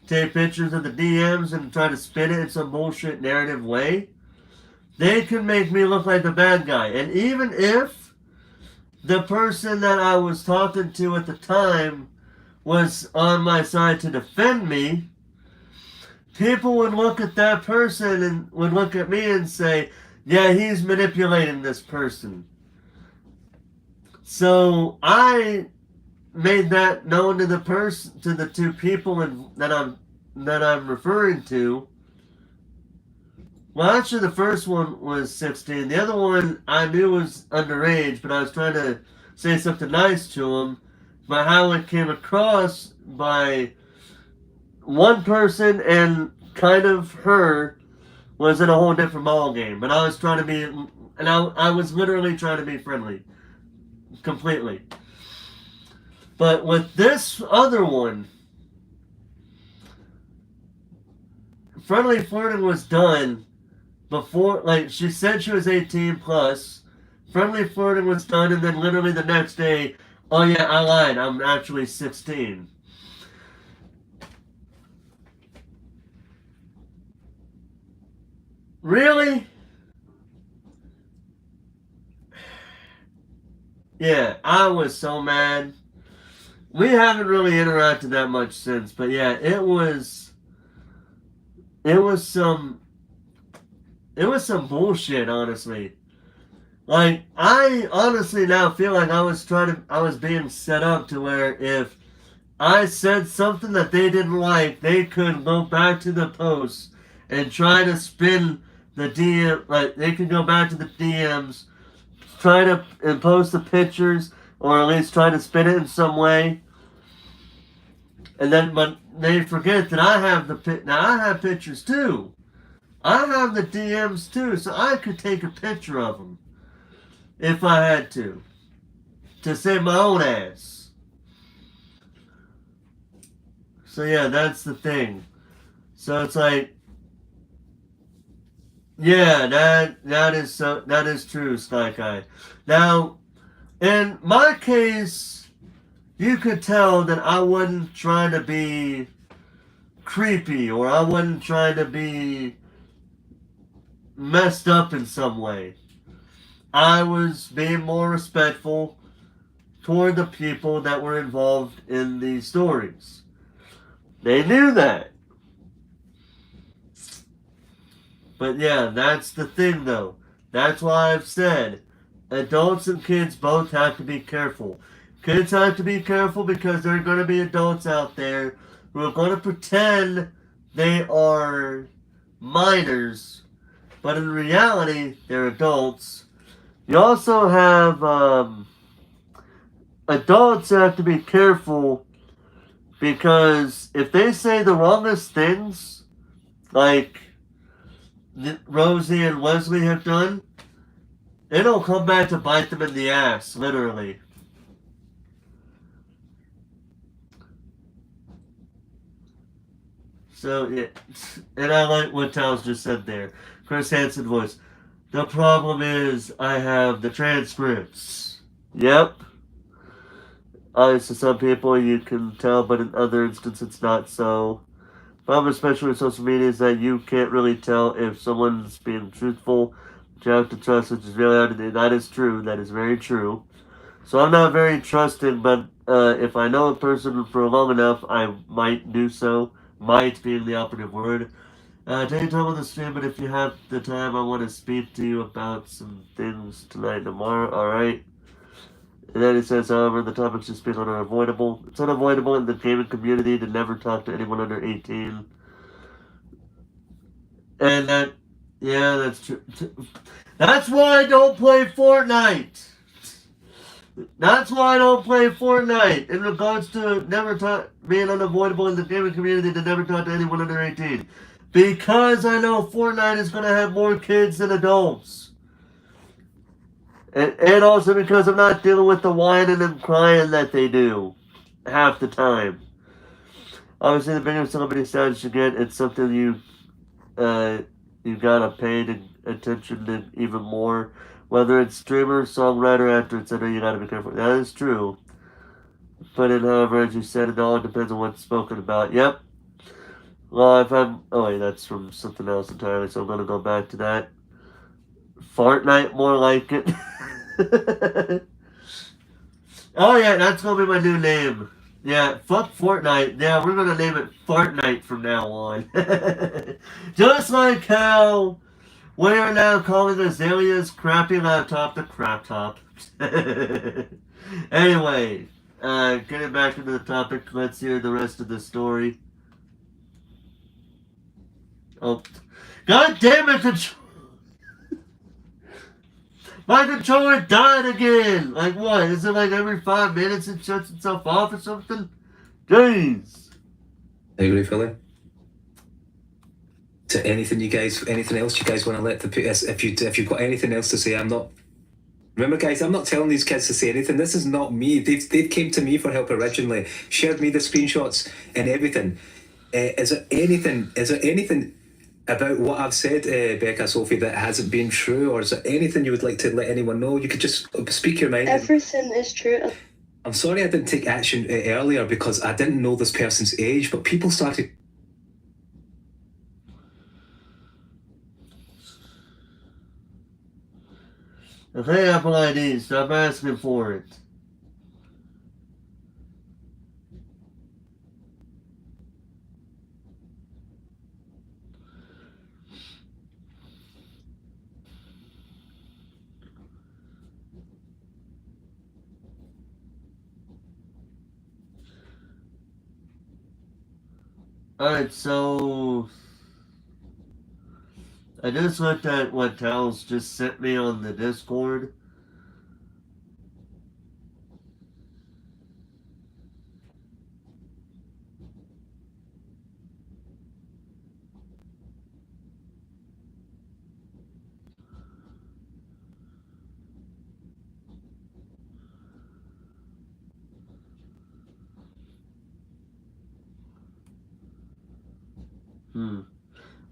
take pictures of the DMs and try to spin it in some bullshit narrative way, they can make me look like the bad guy. And even if the person that I was talking to at the time was on my side to defend me, people would look at that person and would look at me and say, yeah, he's manipulating this person. So I made that known to the two people that I'm referring to. Well, actually, the first one was 16. The other one I knew was underage, but I was trying to say something nice to him. But how it came across by one person and kind of her was in a whole different ball game. But I was trying to be, and I was literally trying to be friendly, completely. But with this other one, friendly flirting was done before, like, she said she was 18 plus. Friendly flirting was done, and then literally the next day, oh yeah, I lied, I'm actually 16. Really? Yeah, I was so mad. We haven't really interacted that much since, but yeah, it was some bullshit, honestly. Like, I honestly now feel like I was being set up to where if I said something that they didn't like, they could go back to the post and try to spin the DM, like, they could go back to the DMs, try to and post the pictures, or at least try to spin it in some way. And then, but they forget that I have now I have pictures too. I have the DMs too, so I could take a picture of them if I had to save my own ass. So yeah, that's the thing. So it's like, yeah, that is true, Sky Guy. Now, in my case, you could tell that I wasn't trying to be creepy, or I wasn't trying to be messed up in some way. I was being more respectful toward the people that were involved in these stories. They knew that. But yeah, that's the thing though. That's why I've said adults and kids both have to be careful. Kids have to be careful because there are going to be adults out there who are going to pretend they are minors, but in reality, they're adults. You also have adults have to be careful because if they say the wrongest things, like Rosie and Wesley have done, it'll come back to bite them in the ass, literally. So, yeah, and I like what Taos just said there. Chris Hansen voice. The problem is I have the transcripts. Yep. Obviously, some people you can tell, but in other instances, it's not so. Problem, especially with social media, is that you can't really tell if someone's being truthful. You have to trust, which is really hard to do. That is true. That is very true. So I'm not very trusting, but if I know a person for long enough, I might do so. Might being the operative word. Take time on the stream, but if you have the time, I want to speak to you about some things tonight and tomorrow. Alright? And then he says, however, the topics you speak on are avoidable. It's unavoidable in the gaming community to never talk to anyone under 18. And that, yeah, that's true. That's why I don't play Fortnite. That's why I don't play Fortnite. In regards to never being unavoidable in the gaming community to never talk to anyone under 18. Because I know Fortnite is going to have more kids than adults. And also because I'm not dealing with the whining and crying that they do half the time. Obviously, the bigger celebrity status you get, it's something you gotta pay to attention to even more. Whether it's streamer, songwriter, actor, etc., you gotta be careful. That is true. But in, however, as you said, it all depends on what's spoken about. Yep. Well, if I'm... Oh, wait, that's from something else entirely, so I'm gonna go back to that. Fortnite, more like it. Oh, yeah, that's gonna be my new name. Yeah, fuck Fortnite. Yeah, we're gonna name it Fortnite from now on. Just like how we are now calling Azalea's crappy laptop the crap top. Anyway, getting back into the topic, let's hear the rest of the story. Oh, god damn it! My controller died again! Like what? Is it like every 5 minutes it shuts itself off or something? Jeez! I agree, Philly. So anything else you guys want to let the if you've got anything else to say, I'm not. Remember, guys, I'm not telling these kids to say anything. This is not me. They've came to me for help originally, shared me the screenshots and everything. Is there anything about what I've said, Becca, Sophie, that hasn't been true, or is there anything you would like to let anyone know? You could just speak your mind. Everything is true. I'm sorry I didn't take action earlier because I didn't know this person's age, but people started. Okay, Apple ID, stop asking for it. Alright, so I just looked at what Tals just sent me on the Discord.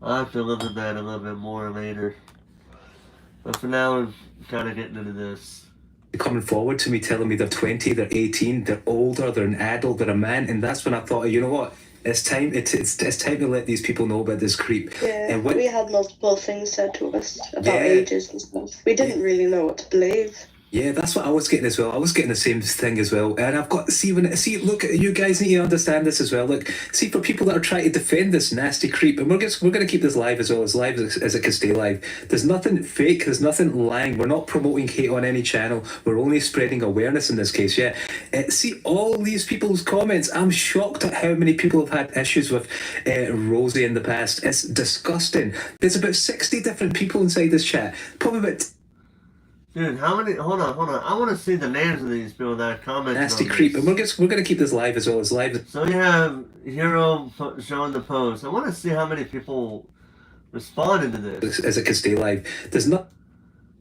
I'll have to look at that a little bit more later. But for now, we're kind of getting into this. Coming forward to me telling me they're 20, they're 18, they're older, they're an adult, they're a man, and that's when I thought, you know what, it's time to let these people know about this creep. Yeah, and we had multiple things said to us about ages and stuff. We didn't really know what to believe. Yeah, that's what I was getting as well. I was getting the same thing as well. And I've got look, you guys need to understand this as well. Look, see, for people that are trying to defend this nasty creep, and we're going to keep this live as well, as it can stay live. There's nothing fake, there's nothing lying. We're not promoting hate on any channel. We're only spreading awareness in this case, yeah. See, all these people's comments, I'm shocked at how many people have had issues with Rosie in the past. It's disgusting. There's about 60 different people inside this chat. Probably about... Dude, how many? Hold on. I want to see the names of these people that commented. Nasty on creep, this. and we're going to keep this live as well as live. So you have Hero showing the post. I want to see how many people responded to this. As it can stay live. There's not.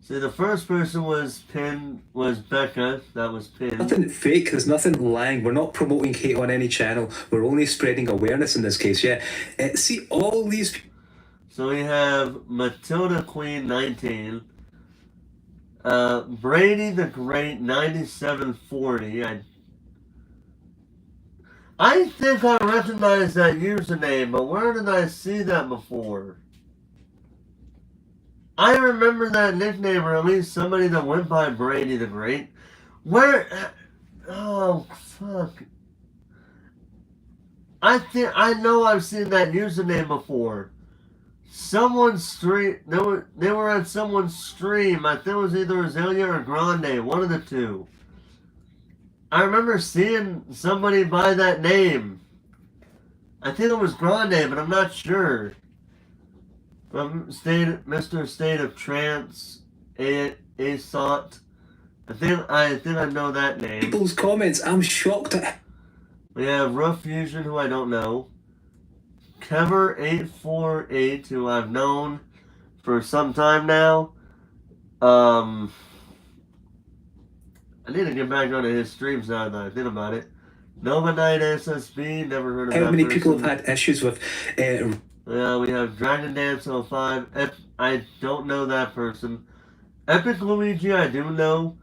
See, the first person was Becca. That was Pin. Nothing fake. There's nothing lying. We're not promoting hate on any channel. We're only spreading awareness in this case. Yeah. See, all these. So we have Matilda Queen 19. Brady the Great 9740. I think I recognize that username, but where did I see that before? I remember that nickname, or at least somebody that went by Brady the Great. Where? Oh, fuck. I know I've seen that username before. Someone's stream. They were at someone's stream. I think it was either Azalea or Grande, one of the two. I remember seeing somebody by that name. I think it was Grande, but I'm not sure. From Mr. State of Trance, Asot. I think I know that name. People's comments, I'm shocked at. We have Rough Fusion, who I don't know. Kever848, who I've known for some time now. I need to get back onto his streams now that I think about it. Nova Knight SSB, never heard of that. How many person. people have had issues with? We have Dragon Dance 05. I don't know that person. Epic Luigi, I do know.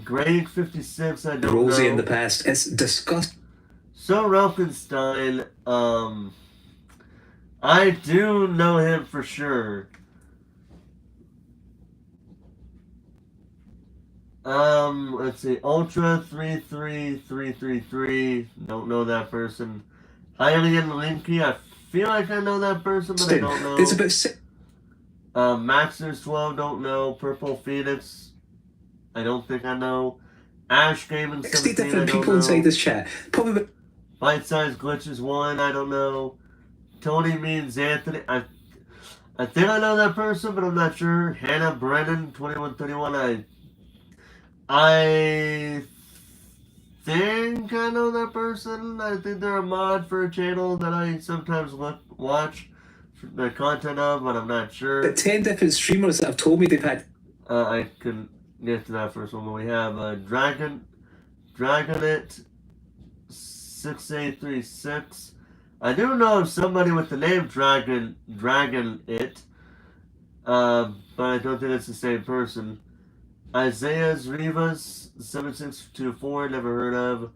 Greg 56, I don't Rosie know. in the past. It's disgusting. So Ralphenstein, I do know him for sure. Let's see. Ultra 33333. Don't know that person. Hylian Linky. I feel like I know that person, but I don't know. There's about six. Maxers 12. Don't know. Purple Phoenix. I don't think I know. Ash Gaming 60 17. different I don't people know. inside this chat. Probably about Bite Size Glitches 1. I don't know. Tony Means Anthony. I think I know that person, but I'm not sure. Hannah Brennan 2131. I think I know that person. I think they're a mod for a channel that I sometimes watch the content of, but I'm not sure. 10 different streamers that have told me they've had. I couldn't get to that first one, but we have Dragonit 6836. I do know somebody with the name Dragonit, but I don't think it's the same person. Isaiah's Rivas 7624, never heard of.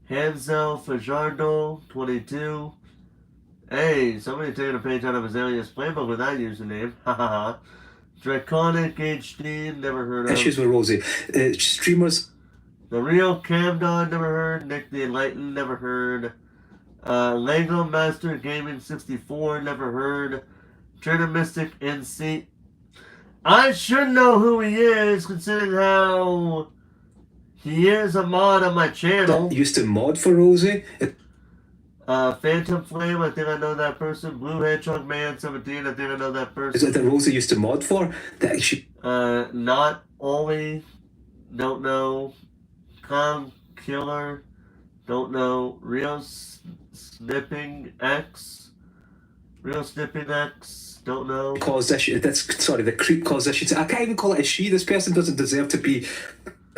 Hansel Fajardo 22. Hey, somebody taking a page out of Azalea's playbook with that username. Hahaha. Draconic HD, never heard of. Issues with Rosie. Streamers. The Real Camdon, never heard. Nick the Enlightened, never heard. Lego Master Gaming 64, never heard. Trader Mystic NC. I should know who he is, considering how he is a mod on my channel. Used to mod for Rosie. Phantom Flame, I think I know that person. Blue Hedgehog Man 17, I think I know that person. Is it that Rosie used to mod for? That she. Not Ollie, don't know. Kong Killer, don't know. Real Snipping X, don't know. Caused issue. The creep caused issues. I can't even call it a she. This person doesn't deserve to be.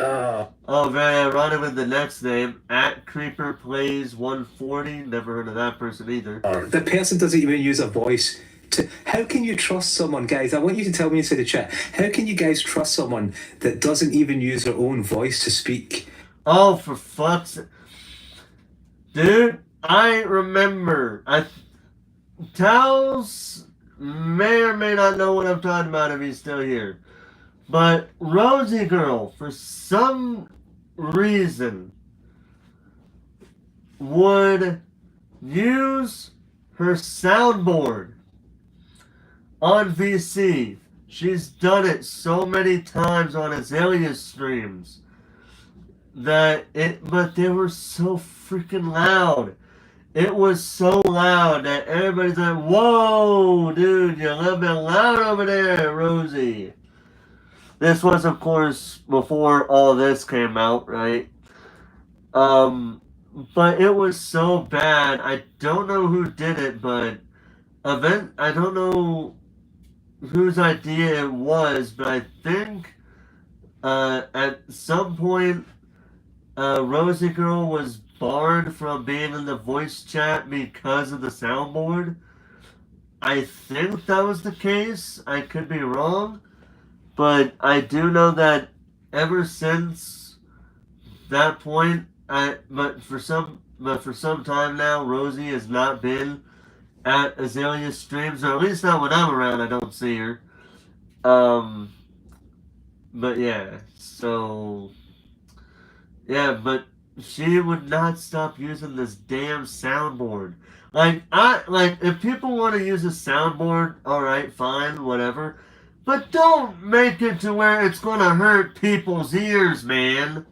Oh, very ironic with the next name. @Creeper Plays 140. Never heard of that person either. The person doesn't even use a voice. How can you trust someone, guys? I want you to tell me inside the chat. How can you guys trust someone that doesn't even use their own voice to speak? Oh, for fuck's sake. Dude, I remember. Tals may or may not know what I'm talking about if he's still here. But Rosie Girl, for some reason, would use her soundboard on VC. She's done it so many times on Azalea's streams but they were so freaking loud. It was so loud that everybody's like, whoa, dude, you're a little bit loud over there, Rosie. This was, of course, before all this came out, right? But it was so bad. I don't know who did it, but I don't know whose idea it was, but I think at some point Rosie Girl was barred from being in the voice chat because of the soundboard. I think that was the case. I could be wrong. But I do know that ever since that point, but for some time now, Rosie has not been at Azalea's streams, or at least not when I'm around. I don't see her. But yeah, so yeah, but she would not stop using this damn soundboard. Like if people want to use a soundboard, all right, fine, whatever. But don't make it to where it's gonna hurt people's ears, man.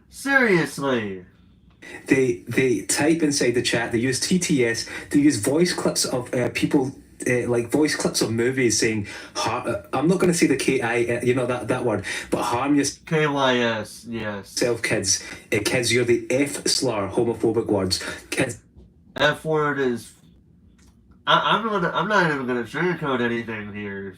Seriously. They type inside the chat. They use TTS. They use voice clips of people. Like voice clips of movies saying, I'm not going to say the KI, that word, but harm yourself, KYS, yes. Kids. Kids, you're the F slur, homophobic words. Kids. F word is. I'm not even gonna sugarcoat anything here.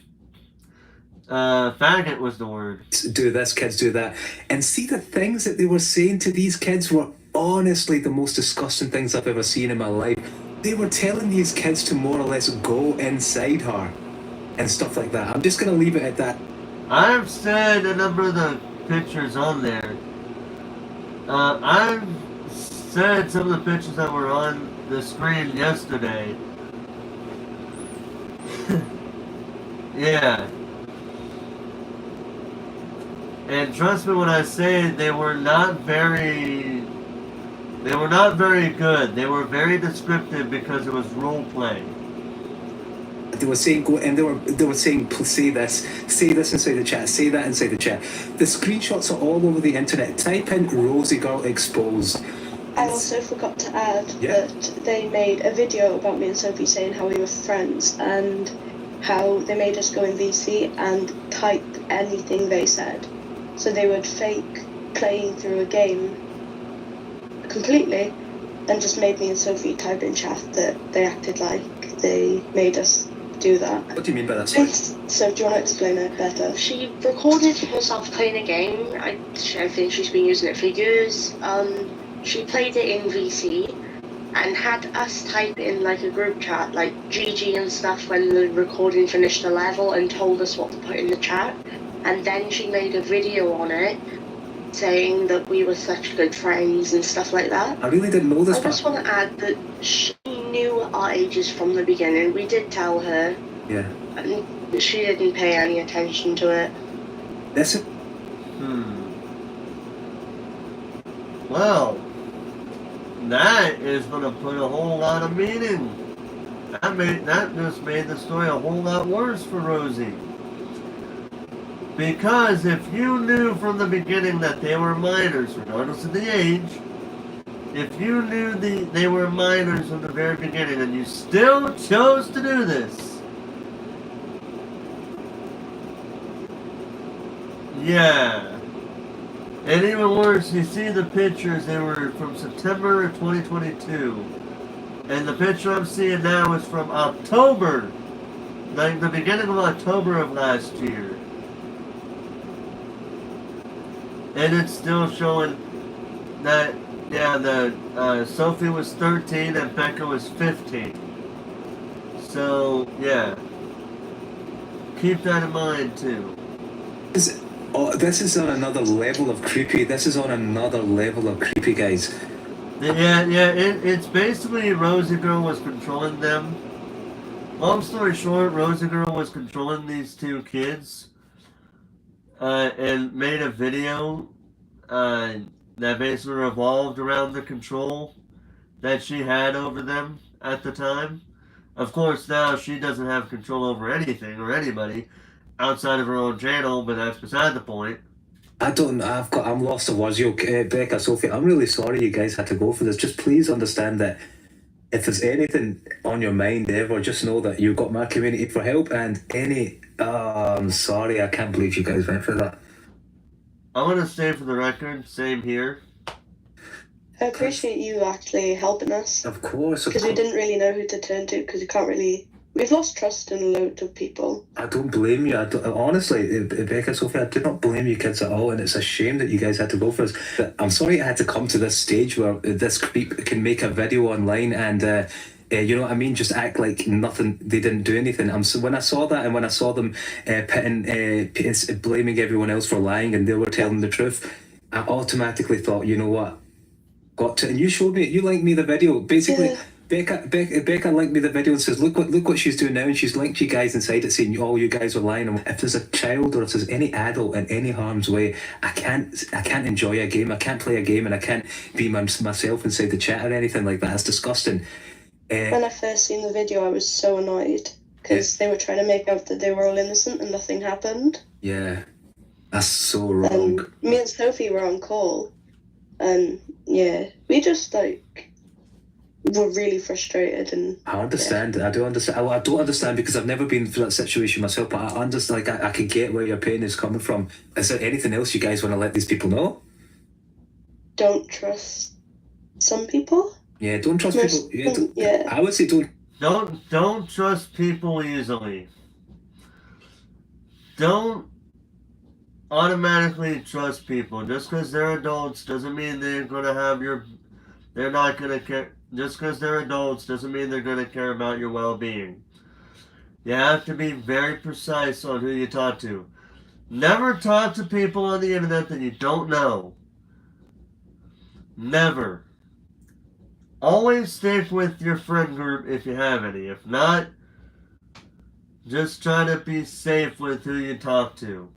Faggot was the word. Do this, kids do that, and see the things that they were saying to these kids were honestly the most disgusting things I've ever seen in my life. They were telling these kids to more or less go inside her and stuff like that. I'm just gonna leave it at that. I've said a number of the pictures on there. I've said some of the pictures that were on the screen yesterday. Yeah. And trust me when I say they were not very good. They were very descriptive because it was role play. They were saying go, and they were saying say this inside the chat, say that inside the chat. The screenshots are all over the internet. Type in Rosie Girl exposed. I also forgot to add Yeah. that they made a video about me and Sophie saying how we were friends and how they made us go in VC and type anything they said. So they would fake playing through a game completely and just made me and Sophie type in chat that they acted like they made us do that. What do you mean by that? Sorry? So do you want to explain it better? She recorded herself playing a game. I think she's been using it for years. She played it in VC and had us type in like a group chat, like GG and stuff when the recording finished the level and told us what to put in the chat. And then she made a video on it saying that we were such good friends and stuff like that. I really didn't know this I just part. want to add that she knew our ages from the beginning. We did tell her, Yeah. and she didn't pay any attention to it. This is Well, that is gonna put a whole lot of meaning. That just made the story a whole lot worse for Rosie. Because if you knew from the beginning that they were minors, regardless of the age, if you knew they were minors from the very beginning and you still chose to do this, yeah. And even worse, you see the pictures, they were from September of 2022. And the picture I'm seeing now is from October, like the beginning of October of last year. And it's still showing that, yeah, Sophie was 13 and Becca was 15. So, yeah. Keep that in mind, too. this is on another level of creepy. This is on another level of creepy, guys. Yeah, it's basically Rosie Girl was controlling them. Long story short, Rosie Girl was controlling these two kids. And made a video that basically revolved around the control that she had over them at the time. Of course, now she doesn't have control over anything or anybody outside of her own channel, but that's beside the point. I'm lost of words. Becca, Sophie, I'm really sorry you guys had to go for this. Just please understand that if there's anything on your mind ever, just know that you've got my community for help and I'm sorry, I can't believe you guys went for that. I want to say for the record, same here. I appreciate you actually helping us Of course. because we didn't really know who to turn to because we can't really. We've lost trust in a lot of people. I don't blame you. Honestly, Becca, Sophie, I do not blame you kids at all, and it's a shame that you guys had to go for this. But I'm sorry it had to come to this stage where this creep can make a video online and, you know what I mean, just act like nothing, they didn't do anything. When I saw that and when I saw them blaming everyone else for lying and they were telling the truth, I automatically thought, you know what, got to, and you showed me, you linked me the video, basically. Yeah. Becca linked me the video and says, look what she's doing now, and she's linked you guys inside it saying, oh, you guys are lying. And if there's a child or if there's any adult in any harm's way, I can't enjoy a game, I can't play a game, and I can't be myself inside the chat or anything like that. It's disgusting. When I first seen the video, I was so annoyed because they were trying to make out that they were all innocent and nothing happened. Yeah, that's so wrong. Me and Sophie were on call, and yeah, we just were really frustrated. And I understand. I do understand. Well, I don't understand because I've never been through that situation myself. But I understand. I can get where your pain is coming from. Is there anything else you guys want to let these people know? Don't trust some people. Yeah, don't trust people. Yeah, I would say Don't trust people easily. Don't automatically trust people. Just because they're adults doesn't mean they're gonna have they're not gonna just because they're adults doesn't mean they're going to care about your well-being. You have to be very precise on who you talk to. Never talk to people on the internet that you don't know. Never. Always stick with your friend group if you have any. If not, just try to be safe with who you talk to.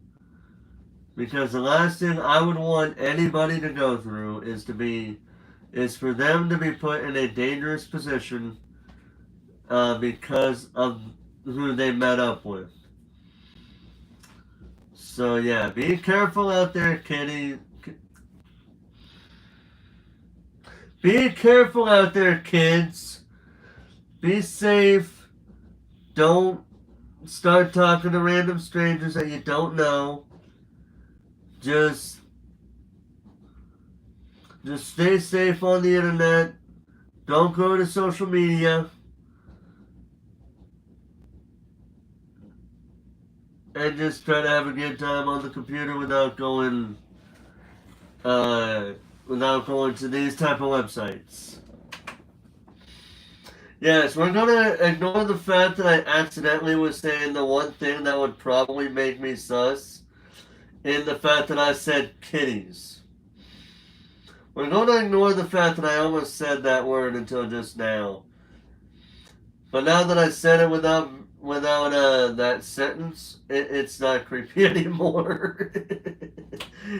Because the last thing I would want anybody to go through is for them to be put in a dangerous position because of who they met up with. So yeah, be careful out there, kitty. Be careful out there, kids. Be safe. Don't start talking to random strangers that you don't know. Just stay safe on the internet. Don't go to social media. And just try to have a good time on the computer without going to these type of websites. Yes, we're gonna ignore the fact that I accidentally was saying the one thing that would probably make me sus, in the fact that I said kitties. We're gonna ignore the fact that I almost said that word until just now. But now that I said it without that sentence, it's not creepy anymore.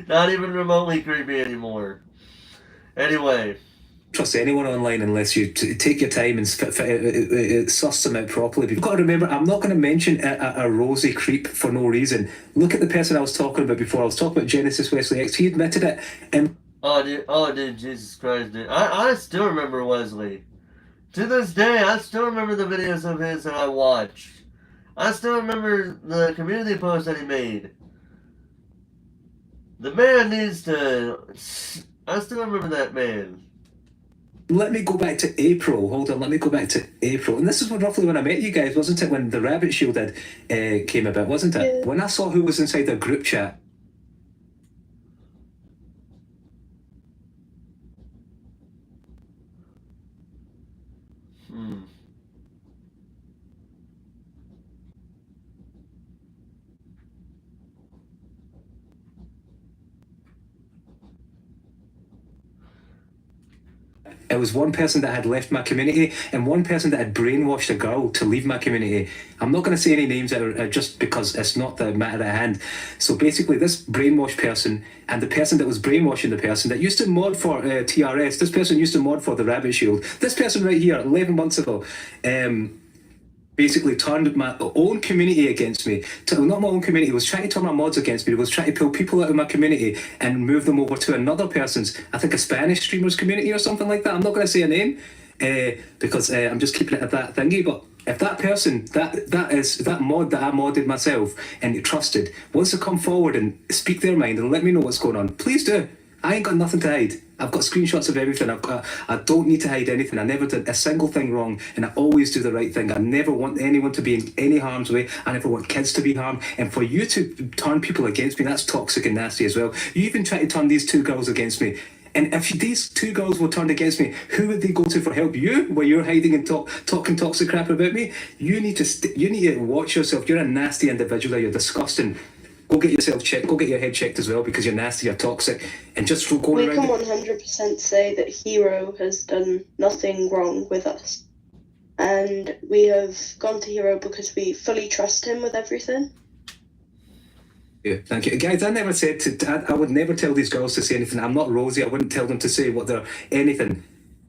Not even remotely creepy anymore. Anyway. Trust anyone online unless you take your time and suss them out properly. But you've got to remember, I'm not going to mention a rosy creep for no reason. Look at the person I was talking about before. I was talking about Genesis Wesley X. He admitted it. Oh, dude, Jesus Christ, dude. I still remember Wesley. To this day, I still remember the videos of his that I watched. I still remember the community post that he made. The man needs to... I still remember that man. Let me go back to April. Hold on, let me go back to April. And this is roughly when I met you guys, wasn't it? When the Rabbit Shield came about, wasn't it? Yeah. When I saw who was inside the group chat. It was one person that had left my community and one person that had brainwashed a girl to leave my community. I'm not going to say any names just because it's not the matter at hand. So basically, this brainwashed person and the person that was brainwashing the person that used to mod for TRS, this person used to mod for the Rabbit Shield. This person right here, 11 months ago, basically turned my own community against me. Not my own community, was trying to turn my mods against me. It was trying to pull people out of my community and move them over to another person's, I think a Spanish streamer's community or something like that. I'm not going to say a name because I'm just keeping it at that thingy. But if that person, that mod that I modded myself and trusted, wants to come forward and speak their mind and let me know what's going on, please do. I ain't got nothing to hide. I've got screenshots of everything. I don't need to hide anything. I never did a single thing wrong, and I always do the right thing. I never want anyone to be in any harm's way. I never want kids to be harmed. And for you to turn people against me, that's toxic and nasty as well. You even try to turn these two girls against me. And if these two girls were turned against me, who would they go to for help? You, where you're hiding and talking toxic crap about me? You need to watch yourself. You're a nasty individual. You're disgusting. Go get yourself checked. Go get your head checked as well because you're nasty, you're toxic, and just go We around. can 100% say that Hero has done nothing wrong with us. And we have gone to Hero because we fully trust him with everything. Yeah, thank you. Guys, I never said I would never tell these girls to say anything. I'm not Rosie. I wouldn't tell them to say what they're anything.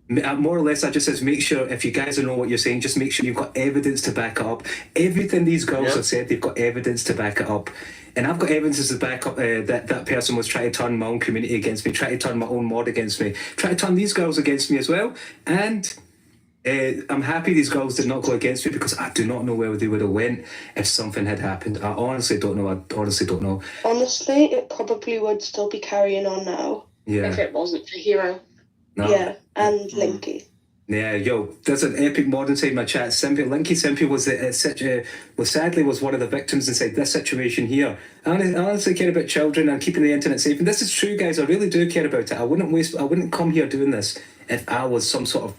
More or less, I just says make sure if you guys know what you're saying, just make sure you've got evidence to back it up. Everything these girls have said, they've got evidence to back it up. And I've got evidence to back up that person was trying to turn my own community against me, trying to turn my own mod against me, trying to turn these girls against me as well. And I'm happy these girls did not go against me because I do not know where they would have went if something had happened. I honestly don't know. Honestly, it probably would still be carrying on now. Yeah. If it wasn't for Hero. No. Yeah, and Linky. Yeah, yo, there's an epic mod inside my chat. Simpy, Linky Simpy was one of the victims inside this situation here. I honestly care about children and keeping the internet safe, and this is true, guys. I really do care about it. I wouldn't come here doing this if I was some sort of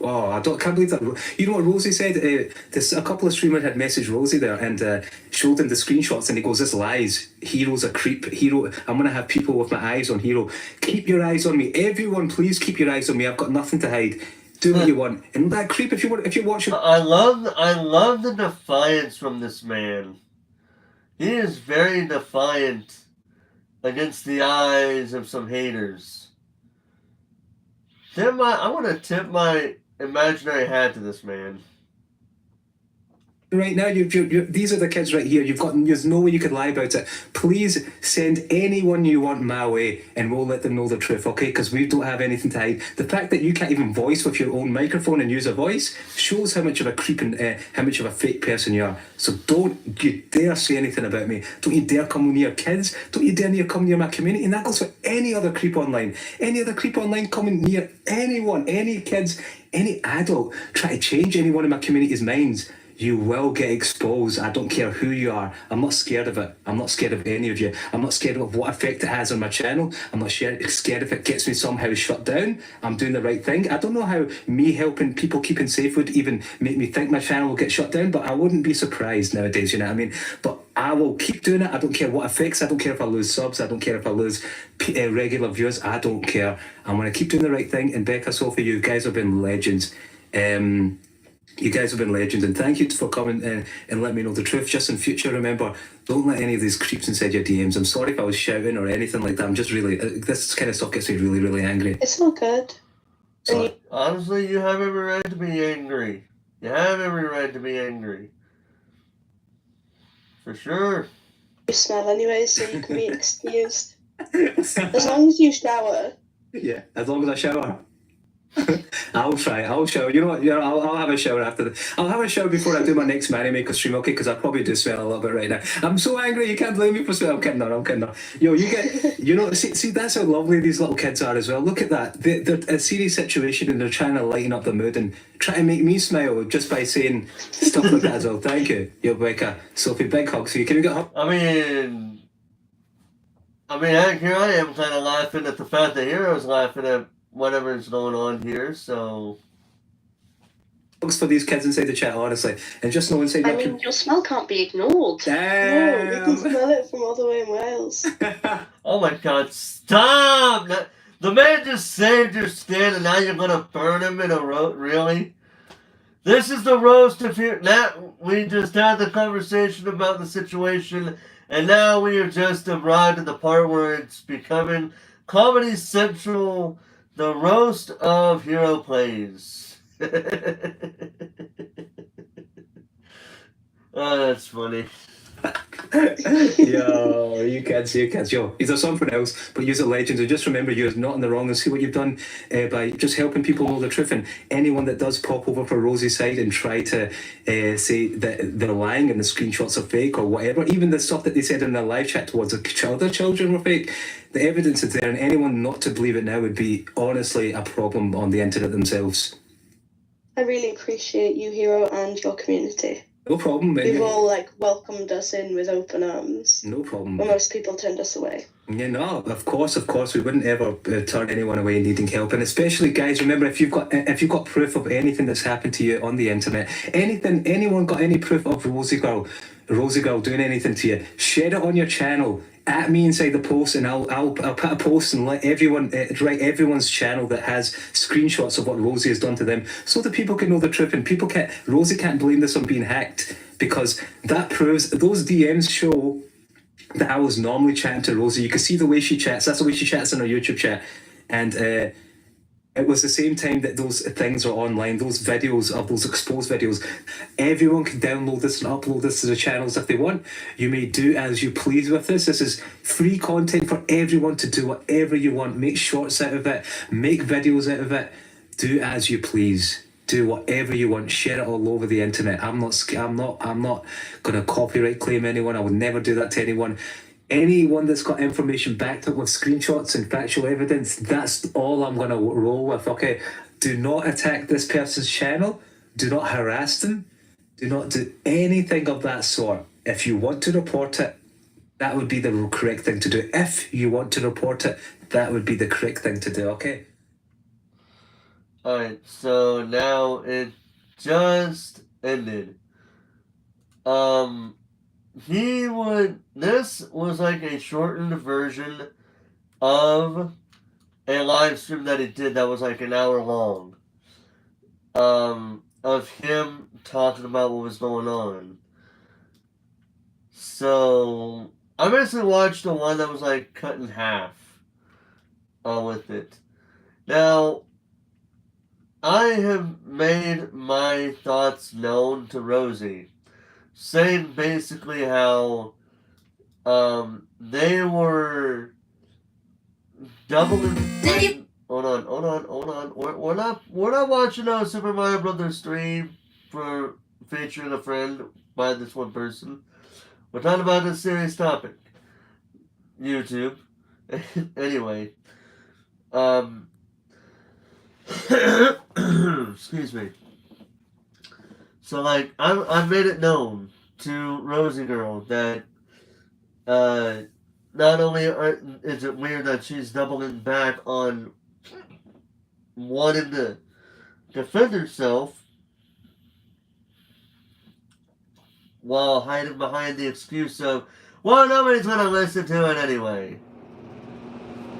can't believe that. You know what Rosie said? A couple of streamers had messaged Rosie there and showed him the screenshots, and he goes, "This lies. Hero's a creep. Hero. I'm gonna have people with my eyes on Hero. Keep your eyes on me, everyone. Please keep your eyes on me. I've got nothing to hide." Do what you want, and that creep. If you're watching, I love the defiance from this man. He is very defiant against the eyes of some haters. I want to tip my imaginary hat to this man. right now, these are the kids right here. There's no way you could lie about it. Please send anyone you want my way, and we'll let them know the truth, okay? Because we don't have anything to hide. The fact that you can't even voice with your own microphone and use a voice shows how much of a creep and how much of a fake person you are. So don't you dare say anything about me. Don't you dare come near kids. Don't you dare come near my community. And that goes for any other creep online. Any other creep online coming near anyone, any kids, any adult, try to change anyone in my community's minds. You will get exposed. I don't care who you are. I'm not scared of it. I'm not scared of any of you. I'm not scared of what effect it has on my channel. I'm not scared if it gets me somehow shut down. I'm doing the right thing. I don't know how me helping people keeping safe would even make me think my channel will get shut down, but I wouldn't be surprised nowadays, you know what I mean? But I will keep doing it. I don't care what affects. I don't care if I lose subs. I don't care if I lose regular viewers. I don't care. I'm going to keep doing the right thing. And Becca, Sophie, you guys have been legends. You guys have been legends, and thank you for coming and letting me know the truth. Just in future, remember, don't let any of these creeps inside your DMs. I'm sorry if I was shouting or anything like that. I'm just really, this kind of stuff gets me really, really angry. It's all good. So, Honestly, you have every right to be angry. You have every right to be angry. For sure. You smell anyway, so you can be excused. As long as you shower. yeah, as long as I shower. I'll try. I'll shower. You know what? I'll have a shower after the. I'll have a shower before I do my next Money Maker stream, okay? Because I probably do smell a little bit right now. I'm so angry. You can't blame me for smelling. I'm kidding. Yo, you get. You know, see, that's how lovely these little kids are as well. Look at that. They're a serious situation, and they're trying to lighten up the mood and try to make me smile just by saying stuff like that as well. Thank you, yo, Becca, Sophie. Big hugs for you. Can we get up? I mean, here I am kind of laughing at the fact that Hero's laughing at whatever's going on here, so... Hugs for these kids inside the chat, honestly. And just know inside your smell can't be ignored. No, you can smell it from all the way in Wales. Oh my god, stop! The man just saved your skin and now you're gonna burn him in a roast? Really? This is the roast of here. Now, we just had the conversation about the situation, and now we have just arrived at the part where it's becoming Comedy Central, the roast of Hero Plays. Oh, that's funny. Yo, you kids. Yo, these are something else, but you're legends. And just remember, you're not in the wrong, and see what you've done by just helping people know the truth. And anyone that does pop over for Rosie's side and try to say that they're lying and the screenshots are fake or whatever, even the stuff that they said in their live chat towards other children were fake, the evidence is there, and anyone not to believe it now would be honestly a problem on the internet themselves. I really appreciate you, Hero, and your community. No problem. You've all welcomed us in with open arms. No problem. When most people turned us away. Yeah, no, of course, we wouldn't ever turn anyone away needing help, and especially, guys, remember, if you've got proof of anything that's happened to you on the internet, anyone got any proof of Rosie Girl doing anything to you, share it on your channel. At me inside the post, and I'll put a post and let everyone write everyone's channel that has screenshots of what Rosie has done to them, so that people can know the truth, and Rosie can't blame this on being hacked, because that proves those DMs show that I was normally chatting to Rosie. You can see the way she chats. That's the way she chats in her YouTube chat, and it was the same time that those things are online, those videos of those exposed videos. Everyone can download this and upload this to the channels if they want. You may do as you please with this. This is free content for everyone to do whatever you want. Make shorts out of it, make videos out of it. Do as you please. Do whatever you want. Share it all over the internet. I'm not gonna copyright claim anyone. I would never do that to anyone. Anyone that's got information backed up with screenshots and factual evidence, that's all I'm going to roll with, okay? do not attack this person's channel. Do not harass them. Do not do anything of that sort. If you want to report it, that would be the correct thing to do. If you want to report it, that would be the correct thing to do, okay? Alright, so now it just ended. This was like a shortened version of a live stream that he did that was like an hour long. Of him talking about what was going on. So, I basically watched the one that was like cut in half with it. Now, I have made my thoughts known to Rosie, saying basically how they were doubling. Hold on. We're not watching a Super Mario Brothers stream for featuring a friend by this one person. We're talking about a serious topic. YouTube. Anyway. Excuse me. So, like, I made it known to Rosie Girl that, not only is it weird that she's doubling back on wanting to defend herself while hiding behind the excuse of, well, nobody's gonna listen to it anyway.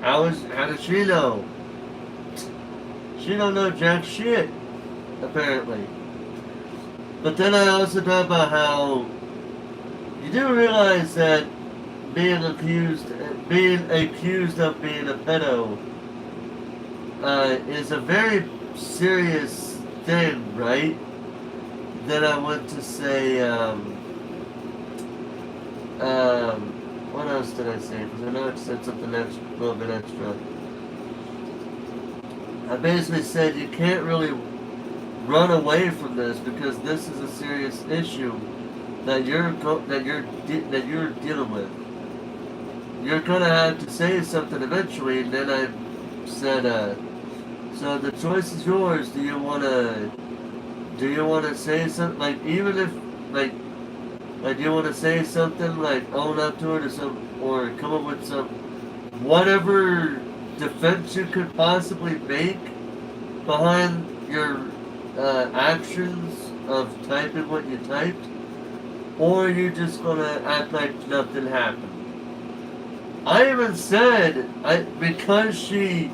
How does she know? She don't know jack shit, apparently. But then I also talk about how you do realize that being accused of being a pedo is a very serious thing, right? Then I want to say, what else did I say? Because I know I said something extra, a little bit extra. I basically said you can't really run away from this because this is a serious issue that you're dealing with. You're gonna have to say something eventually. And then I said, so the choice is yours. Do you wanna say something, like, even if like do you want to say something, like own up to it, or come up with some whatever defense you could possibly make behind your actions of typing what you typed, or are you just gonna act like nothing happened? I even said, because she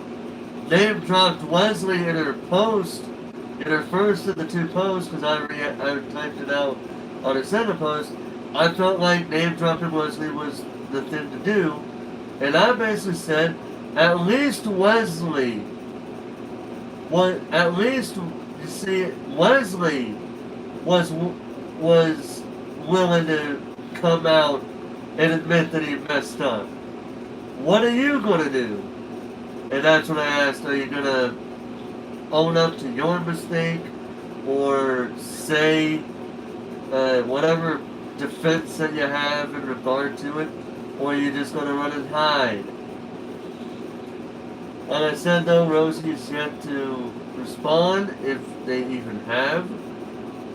name dropped Wesley in her post, in her first of the two posts, because I typed it out on a second post, I felt like name dropping Wesley was the thing to do, and I basically said, at least Wesley was willing to come out and admit that he messed up. What are you gonna do? And that's when I asked, are you gonna own up to your mistake, or say whatever defense that you have in regard to it, or are you just gonna run and hide? Like I said, though, Rosie's yet to respond, if they even have.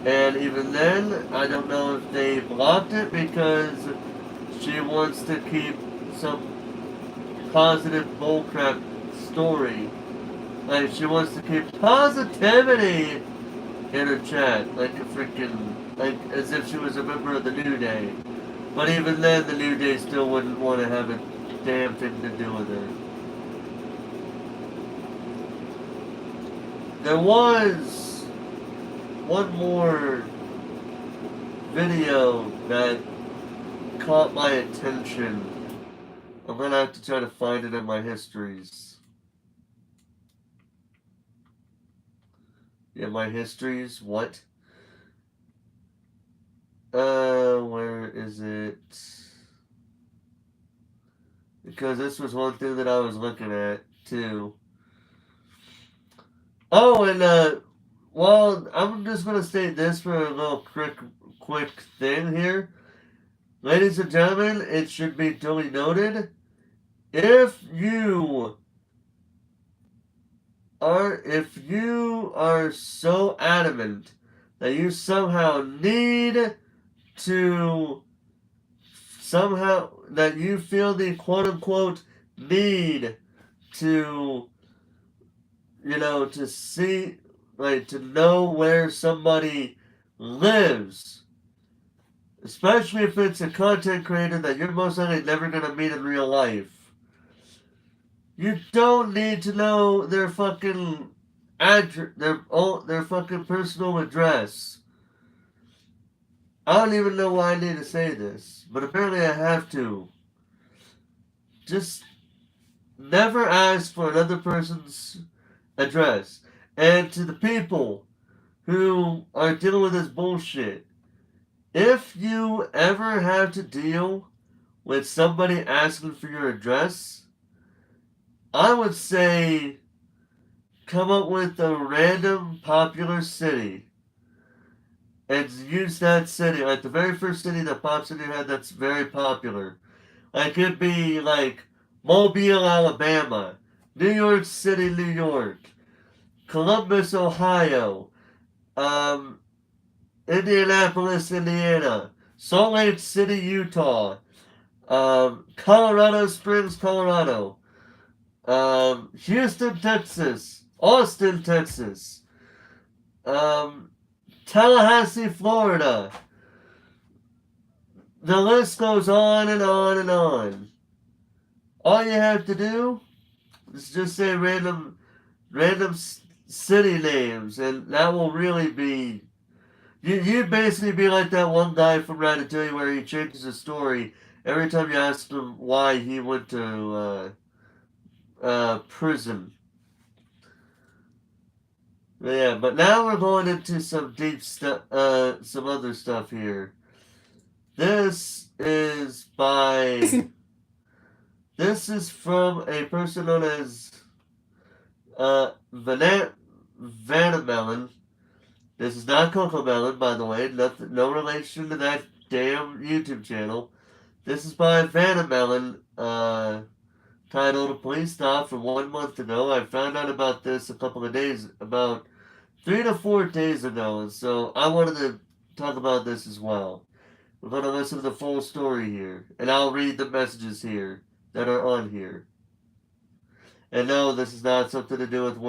And even then, I don't know if they blocked it because she wants to keep some positive bullcrap story. Like, she wants to keep positivity in her chat. Like a freaking, like, as if she was a member of the New Day. But even then, the New Day still wouldn't want to have a damn thing to do with her. There was one more video that caught my attention. I'm gonna have to try to find it in my histories. Yeah, my histories? What? Where is it? Because this was one thing that I was looking at, too. Oh, and, well, I'm just gonna state this for a little quick thing here. Ladies and gentlemen, it should be duly noted, if you are so adamant that you somehow need to that you feel the quote unquote need to to see, like, to know where somebody lives, especially if it's a content creator that you're most likely never going to meet in real life. You don't need to know their fucking their fucking personal address. I don't even know why I need to say this, but apparently I have to. Just never ask for another person's address. And to the people who are dealing with this bullshit, if you ever have to deal with somebody asking for your address, I would say come up with a random popular city and use that city, like the very first city that pops in your head that's very popular. Like, it could be like Mobile, Alabama, New York City, New York, Columbus, Ohio, Indianapolis, Indiana, Salt Lake City, Utah, Colorado Springs, Colorado, Houston, Texas, Austin, Texas, Tallahassee, Florida. The list goes on and on and on. All you have to do is just say random city names, and that will really be... You'd basically be like that one guy from Ratatouille where he changes his story every time you ask him why he went to prison. Yeah, but now we're going into some deep stuff, some other stuff here. This is from a person known as Vanamelon. This is not Cocomelon, by the way. No relation to that damn YouTube channel. This is by Vanamelon, titled "Police Stop" from 1 month ago. I found out about this about 3 to 4 days ago, and so I wanted to talk about this as well. We're going to listen to the full story here, and I'll read the messages here that are on here. And no, this is not something to do with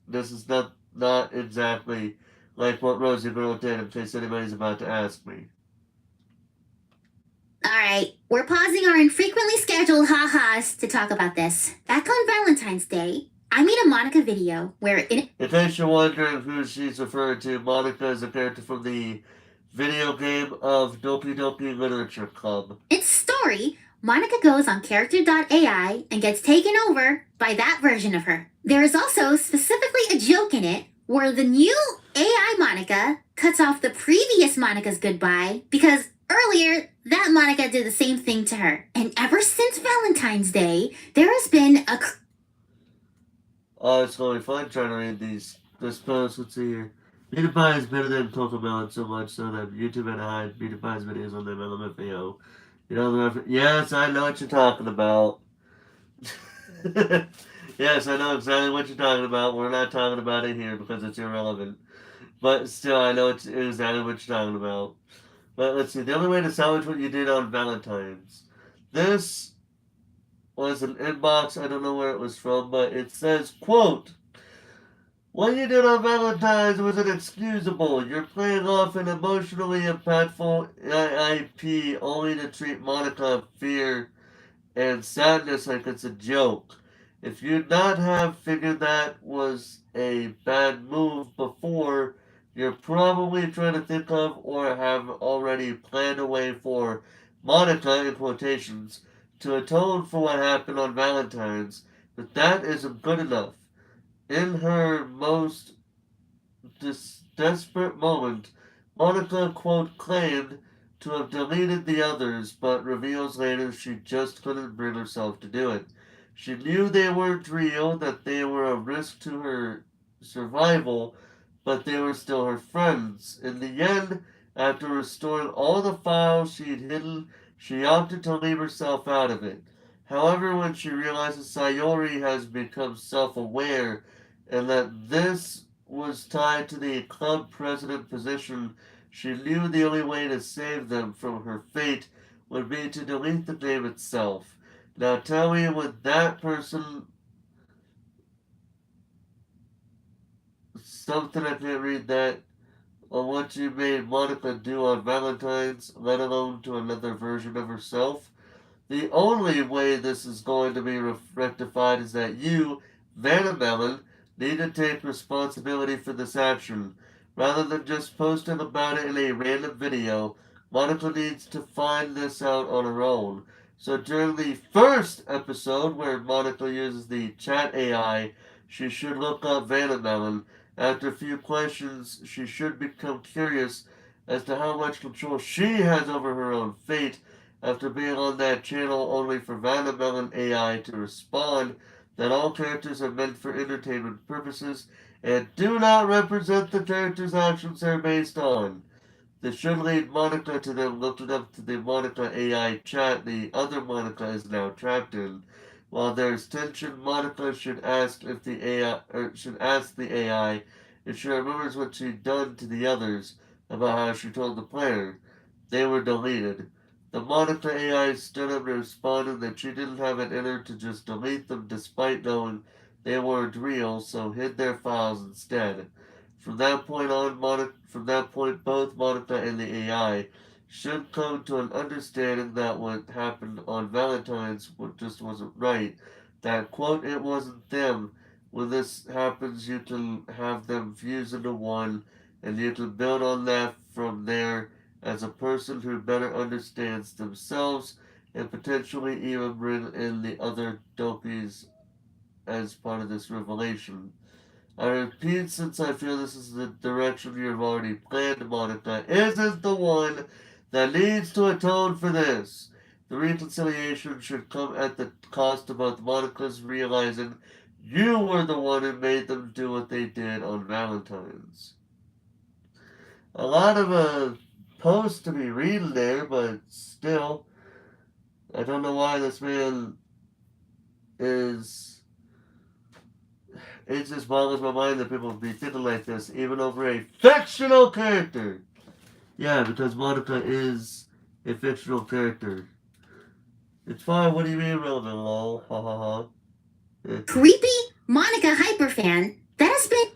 this is not exactly like what Rosie Girl did, in case anybody's about to ask me. Alright, we're pausing our infrequently scheduled ha-has to talk about this. Back on Valentine's Day, I made a Monica video where in case you're wondering who she's referring to, Monica is a character from the video game of Doki Doki Literature Club. Its story, Monica goes on character.ai and gets taken over by that version of her. There is also specifically a joke in it where the new AI Monica cuts off the previous Monica's goodbye because earlier that Monica did the same thing to her. And ever since Valentine's Day, there has been a... Oh, it's going to be fun trying to read this post. Let's see here. PewDiePie is better than Cocomelon so much so that YouTube had to hide PewDiePie's videos on their LMFAO. You know the reference? Yes, I know what you're talking about. Yes, I know exactly what you're talking about. We're not talking about it here because it's irrelevant. But still, I know exactly what you're talking about. But let's see. The only way to salvage what you did on Valentine's. This was an inbox. I don't know where it was from, but it says, quote, "What you did on Valentine's was inexcusable. You're playing off an emotionally impactful IP only to treat Monica fear and sadness like it's a joke. If you'd not have figured that was a bad move before, you're probably trying to think of or have already planned a way for Monica, in quotations, to atone for what happened on Valentine's, but that isn't good enough. In her most desperate moment, Monica, quote, claimed to have deleted the others, but reveals later she just couldn't bring herself to do it. She knew they weren't real, that they were a risk to her survival, but they were still her friends. In the end, after restoring all the files she'd hidden, she opted to leave herself out of it. However, when she realizes Sayori has become self-aware and that this was tied to the club president position, she knew the only way to save them from her fate would be to delete the game itself. Now tell me, would that person... Something I can't read that on what you made Monica do on Valentine's, let alone to another version of herself. The only way this is going to be rectified is that you, Vanna Melon, need to take responsibility for this action. Rather than just posting about it in a random video, Monica needs to find this out on her own. So during the first episode, where Monica uses the chat AI, she should look up Vanna Melon. After a few questions, she should become curious as to how much control she has over her own fate after being on that channel, only for Vanna Melon AI to respond that all characters are meant for entertainment purposes and do not represent the characters' actions they're based on. This should lead Monica to then looking up to the Monica AI chat the other Monica is now trapped in. While there's tension, Monica should ask if the AI if she remembers what she'd done to the others about how she told the player. They were deleted. The Monica AI stood up and responded that she didn't have it in her to just delete them despite knowing they weren't real, so hid their files instead. From that point, both Monica and the AI should come to an understanding that what happened on Valentine's just wasn't right. That, quote, it wasn't them. When this happens, you can have them fuse into one, and you can build on that from there as a person who better understands themselves and potentially even bring in the other dopies as part of this revelation. I repeat, since I feel this is the direction you have already planned, Monica isn't the one that needs to atone for this. The reconciliation should come at the cost of both Monica's realizing you were the one who made them do what they did on Valentine's. A lot of posts to be reading there, but still, I don't know why this man is... It just boggles my mind that people be thinking like this, even over a fictional character. Yeah, because Monica is a fictional character. It's fine, what do you mean relevant, lol? Ha ha ha. Creepy Monica hyperfan that has been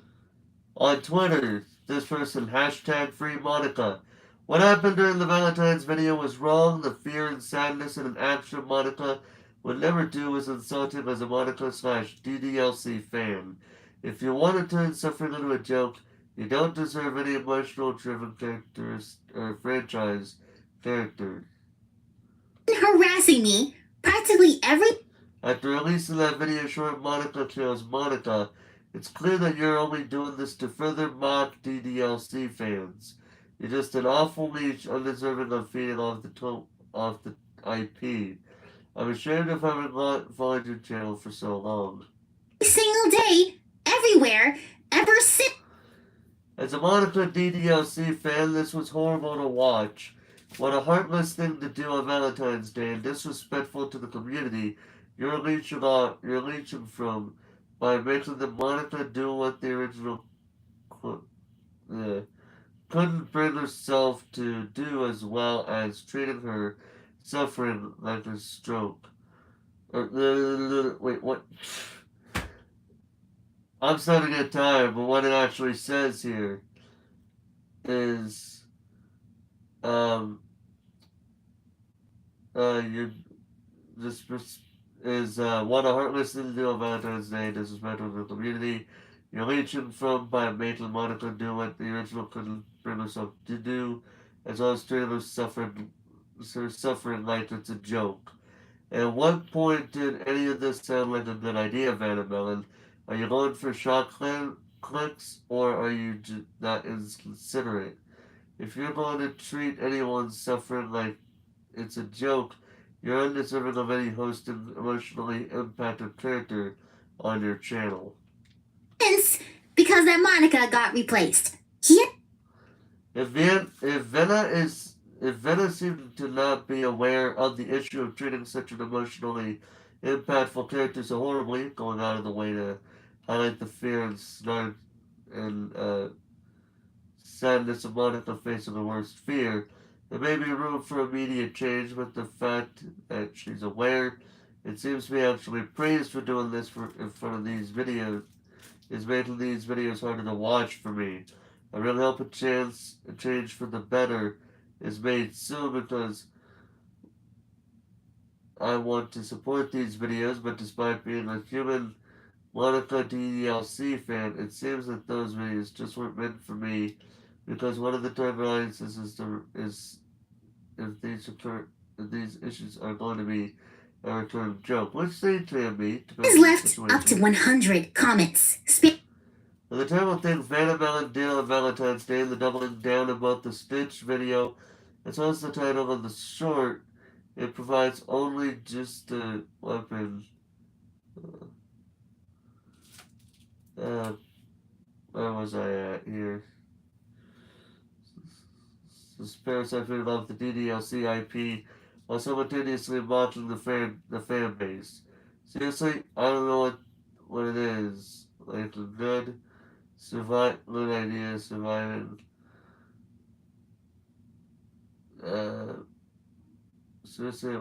On Twitter, this person, hashtag free Monica. What happened during the Valentine's video was wrong. The fear and sadness in an action Monica would never do was insulting as a Monica/DDLC fan. If you want to turn suffering into a joke, you don't deserve any emotional driven characters or franchise character. harassing me practically every After releasing that video showing Monica kills Monica, it's clear that you're only doing this to further mock DDLC fans. You're just an awful leech, undeserving of feeding off the IP. I'm ashamed of having followed your channel for so long. single day, everywhere, ever since. As a Monica DDLC fan, this was horrible to watch. What a heartless thing to do on Valentine's Day and disrespectful to the community you're leeching from by making the Monica do what the original couldn't bring herself to do, as well as treating her suffering like a stroke. Wait, what? I'm starting to get tired, but what it actually says here is, what a heartless thing to do on Valentine's Day, disrespectful to the community you're leeching from by making Monica do what the original couldn't bring herself to do, as well as treating her suffering like it's a joke. At what point did any of this sound like a good idea, Vanna Melon? Are you going for shock clicks, or are you not inconsiderate? If you're going to treat anyone's suffering like it's a joke, you're undeserving of any hosted emotionally impacted character on your channel. Because that Monica got replaced. If Vanna seemed to not be aware of the issue of treating such an emotionally impactful character so horribly, going out of the way to highlight the fear and sadness of Monica facing the worst fear. There may be room for immediate change, but the fact that she's aware and seems to be actually praised for doing this in front of these videos is making these videos harder to watch for me. I really hope a change for the better is made soon, because I want to support these videos, but despite being a human Monica DDLC fan, it seems that those videos just weren't meant for me, because one of the timelines is if these issues are going to be a return joke, which they can be. Has left up to 100 comments. The terrible thing, Vanna Melendale and Valentine's Day, the doubling down about the Stitch video, as well as the title of the short, it provides only just a weapon. Where was I at here? This parasite really loved the DDLC IP while simultaneously mocking the fan base. Seriously, I don't know what it is. Like a good idea, surviving. Seriously,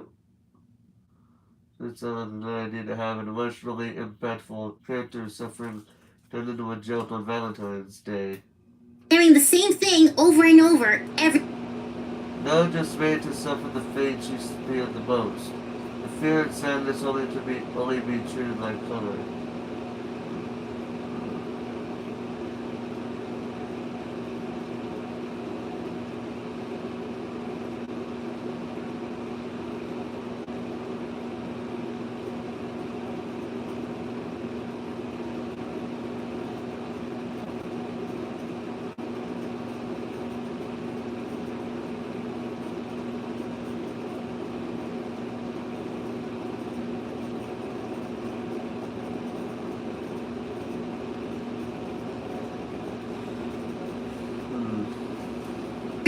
it's a good idea to have an emotionally impactful character suffering turned into a joke on Valentine's Day. Doing the same thing over and over every. No, just made to suffer the fate she feared the most. The fear and sadness only be true like color.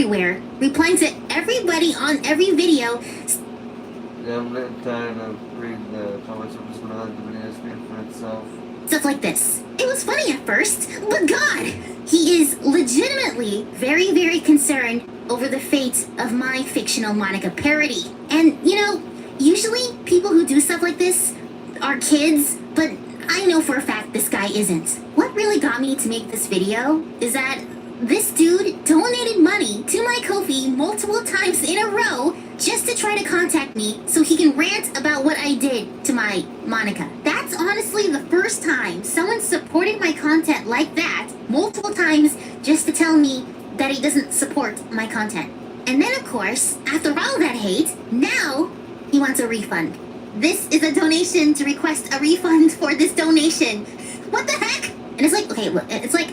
everywhere, replying to everybody on every video. Yeah, I'm getting tired of reading the comments. I'm just gonna let the video speak for itself. Stuff like this. It was funny at first, but God, he is legitimately very, very concerned over the fate of my fictional Monica parody. And, you know, usually people who do stuff like this are kids, but I know for a fact this guy isn't. What really got me to make this video is that this dude donated money to my Ko-fi multiple times in a row just to try to contact me so he can rant about what I did to my Monica. That's honestly the first time someone supported my content like that multiple times just to tell me that he doesn't support my content. And then, of course, after all that hate, now he wants a refund. This is a donation to request a refund for this donation. What the heck? And it's like, okay, look, it's like,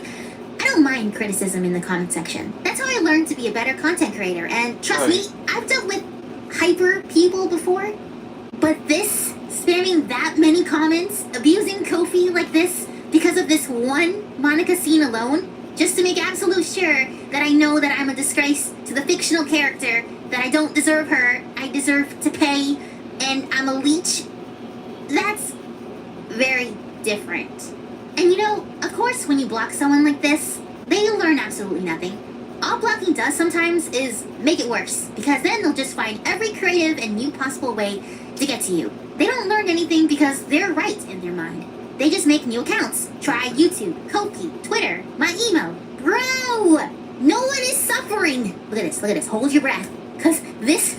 I don't mind criticism in the comment section. That's how I learned to be a better content creator. And trust me, I've dealt with hyper people before. But this, spamming that many comments, abusing Ko-fi like this because of this one Monica scene alone, just to make absolute sure that I know that I'm a disgrace to the fictional character, that I don't deserve her, I deserve to pay, and I'm a leech. That's very different. And you know, of course, when you block someone like this, they learn absolutely nothing. All blocking does sometimes is make it worse, because then they'll just find every creative and new possible way to get to you. They don't learn anything because they're right in their mind. They just make new accounts. Try YouTube, Ko-fi, Twitter, my email. Bro! No one is suffering! Look at this, hold your breath. Because this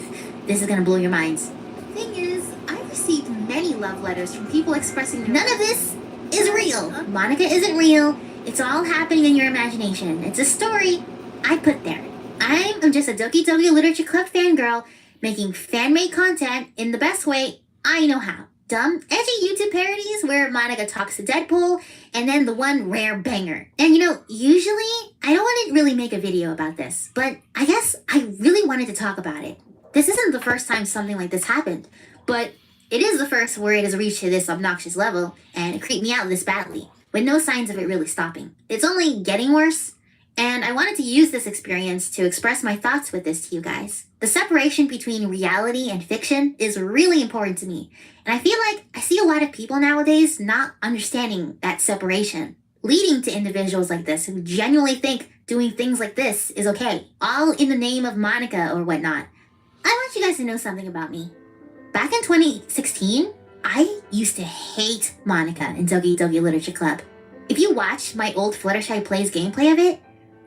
is gonna blow your minds. The thing is, I received many love letters from people expressing none of this is real. Monica isn't real. It's all happening in your imagination. It's a story I put there. I'm just a Doki Doki Literature Club fangirl making fan-made content in the best way I know how. Dumb, edgy YouTube parodies where Monica talks to Deadpool, and then the one rare banger. And you know, usually I don't want to really make a video about this, but I guess I really wanted to talk about it. This isn't the first time something like this happened, but it is the first where it has reached to this obnoxious level, and it creeped me out this badly, with no signs of it really stopping. It's only getting worse, And I wanted to use this experience to express my thoughts with this to you guys. The separation between reality and fiction is really important to me. And I feel like I see a lot of people nowadays not understanding that separation, leading to individuals like this who genuinely think doing things like this is okay, all in the name of Monica or whatnot. I want you guys to know something about me. Back in 2016, I used to hate Monica in Doki Doki Literature Club. If you watch my old Fluttershy Plays gameplay of it,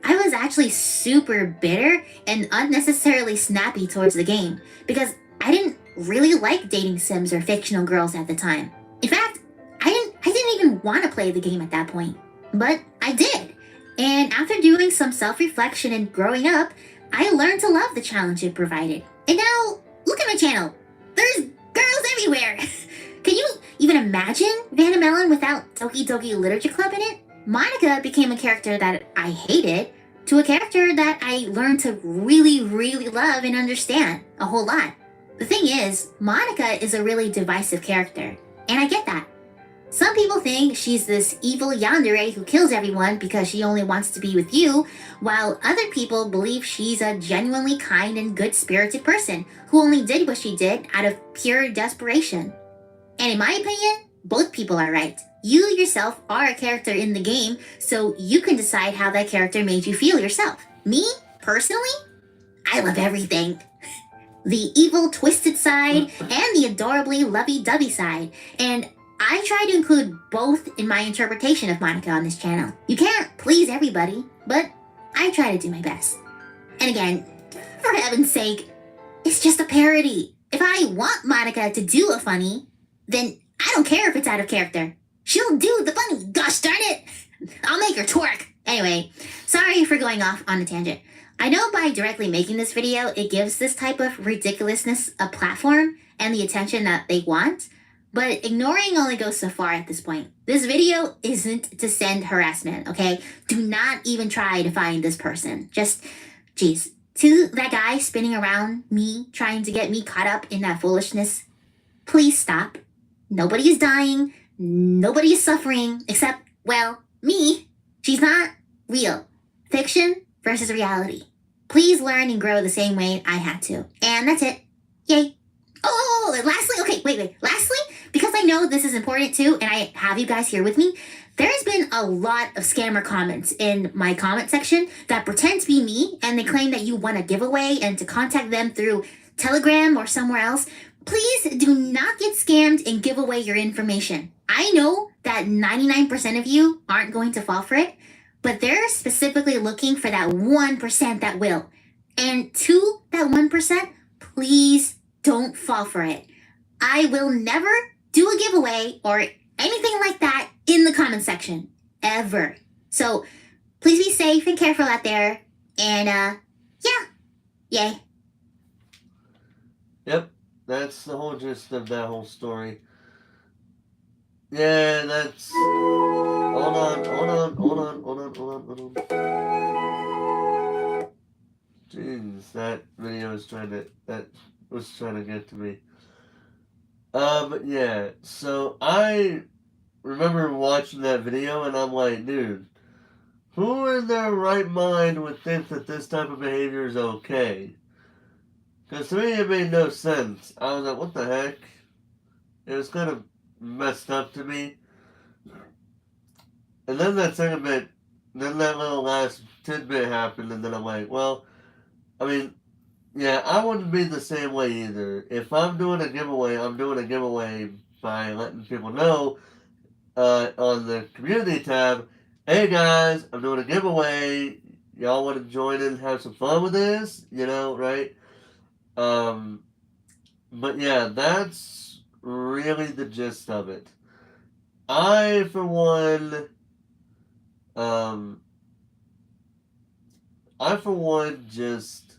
I was actually super bitter and unnecessarily snappy towards the game because I didn't really like dating sims or fictional girls at the time. In fact, I didn't even want to play the game at that point. But I did. And after doing some self-reflection and growing up, I learned to love the challenge it provided. And now, look at my channel. There's girls everywhere. Can you even imagine Vanna Melon without Doki Doki Literature Club in it? Monica became a character that I hated to a character that I learned to really, really love and understand a whole lot. The thing is, Monica is a really divisive character, and I get that. Some people think she's this evil yandere who kills everyone because she only wants to be with you, while other people believe she's a genuinely kind and good-spirited person who only did what she did out of pure desperation. And in my opinion, both people are right. You yourself are a character in the game, so you can decide how that character made you feel yourself. Me, personally, I love everything. The evil, twisted side and the adorably lovey-dovey side. And I try to include both in my interpretation of Monica on this channel. You can't please everybody, but I try to do my best. And again, for heaven's sake, it's just a parody. If I want Monica to do a funny, then I don't care if it's out of character. She'll do the funny, gosh darn it! I'll make her twerk! Anyway, sorry for going off on a tangent. I know by directly making this video, it gives this type of ridiculousness a platform and the attention that they want, but ignoring only goes so far at this point. This video isn't to send harassment, okay? Do not even try to find this person. Just, geez. To that guy spinning around me, trying to get me caught up in that foolishness, please stop. Nobody is dying. Nobody is suffering except, well, me. She's not real. Fiction versus reality. Please learn and grow the same way I had to. And that's it. Yay. Oh, and lastly, okay, wait. Lastly, because I know this is important too, and I have you guys here with me, there's been a lot of scammer comments in my comment section that pretend to be me, and they claim that you want a giveaway and to contact them through Telegram or somewhere else. Please do not get scammed and give away your information. I know that 99% of you aren't going to fall for it, but they're specifically looking for that 1% that will. And to that 1%, please don't fall for it. I will never do a giveaway or anything like that in the comment section, ever. So please be safe and careful out there. And yeah, yay. Yep, that's the whole gist of that whole story. Yeah, that's... Hold on. Jeez, that video was trying to get to me. But yeah, so I remember watching that video and I'm like, dude, who in their right mind would think that this type of behavior is okay? Because to me it made no sense. I was like, what the heck? It was kind of messed up to me. And then that little last tidbit happened, and then I'm like, well, I mean, yeah, I wouldn't be the same way either. If I'm doing a giveaway, I'm doing a giveaway by letting people know on the community tab, hey guys, I'm doing a giveaway. Y'all want to join in and have some fun with this? You know, right? But yeah, that's really the gist of it. I, for one, just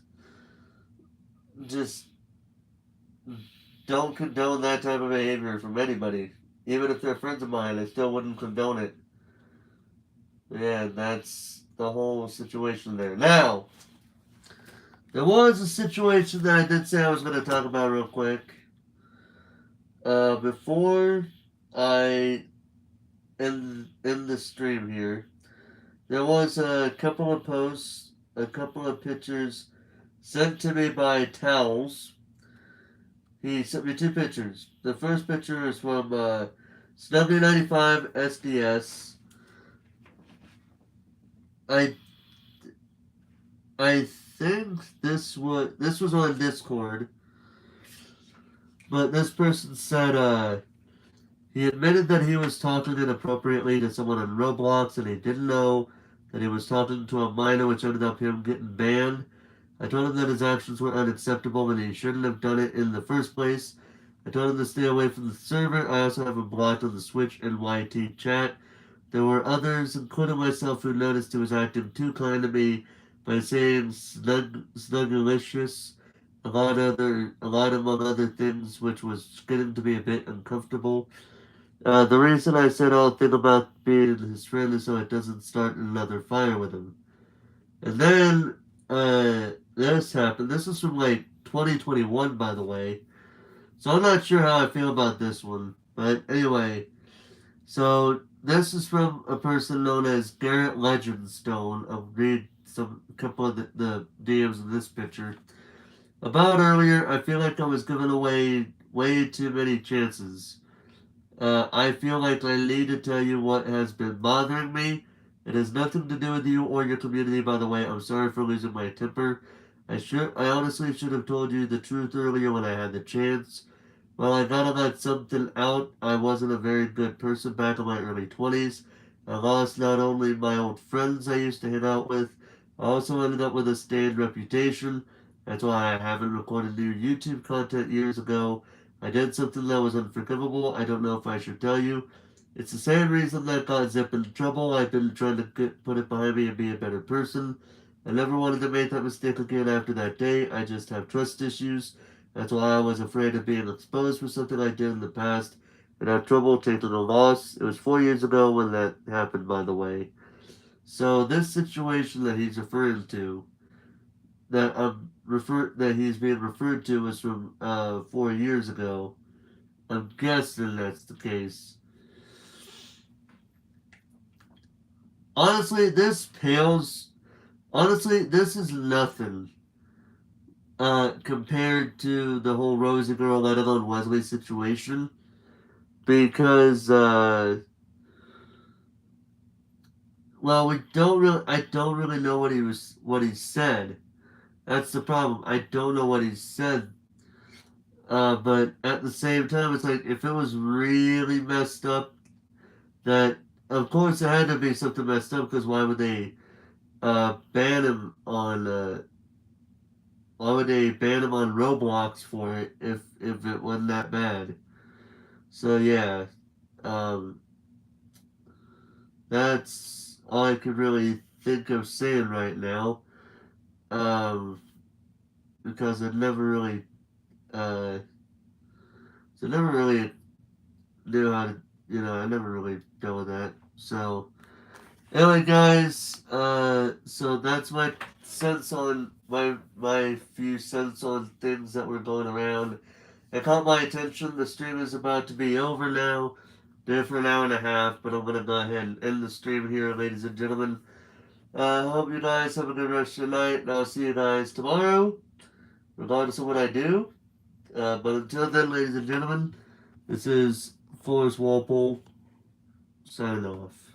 don't condone that type of behavior from anybody. Even if they're friends of mine, I still wouldn't condone it. Yeah, that's the whole situation there. Now, there was a situation that I did say I was going to talk about real quick. Before I end the stream here, there was a couple of posts, a couple of pictures sent to me by Towels. He sent me 2 pictures. The first picture is from Snugly95 SDS. I think this was on Discord, but this person said he admitted that he was talking inappropriately to someone on Roblox and he didn't know that he was talking to a minor, which ended up him getting banned. I told him that his actions were unacceptable and he shouldn't have done it in the first place. I told him to stay away from the server. I also have him blocked on the Switch and YT chat. There were others, including myself, who noticed he was acting too kind to me by saying snuggalicious, a lot among other things, which was getting to be a bit uncomfortable. The reason I said all thing about being his friend is so it doesn't start another fire with him. And then this happened. This is from like 2021, by the way. So I'm not sure how I feel about this one. But anyway, so this is from a person known as Garrett Legendstone. I'll read a couple of the DMs in this picture. About earlier, I feel like I was giving away way too many chances. I feel like I need to tell you what has been bothering me. It has nothing to do with you or your community, by the way. I'm sorry for losing my temper. I honestly should have told you the truth earlier when I had the chance. While I gotta let something out, I wasn't a very good person back in my early 20s. I lost not only my old friends I used to hang out with, I also ended up with a stained reputation. That's why I haven't recorded new YouTube content years ago. I did something that was unforgivable. I don't know if I should tell you. It's the same reason that got Zip into trouble. I've been trying to put it behind me and be a better person. I never wanted to make that mistake again after that day. I just have trust issues. That's why I was afraid of being exposed for something I did in the past and had trouble taking a loss. It was 4 years ago when that happened, by the way. So this situation that he's referring to, that he's being referred to, is from 4 years ago. I'm guessing that's the case. Honestly, this is nothing compared to the whole Rosie girl, let alone Wesley situation, because well, I don't really know what he said. That's the problem. I don't know what he said. But at the same time, it's like, if it was really messed up, that, of course, it had to be something messed up, because why would they ban him on Roblox for it if it wasn't that bad? So yeah, that's all I could really think of saying right now. Because I never really knew how to, I never really dealt with that. So anyway, guys, so that's my sense on my few cents on things that were going around. It caught my attention. The stream is about to be over now. Did it for an hour and a half, but I'm gonna go ahead and end the stream here, ladies and gentlemen. I hope you guys have a good rest of your night, and I'll see you guys tomorrow, regardless of what I do. But until then, ladies and gentlemen, this is Forrest Walpole signing off.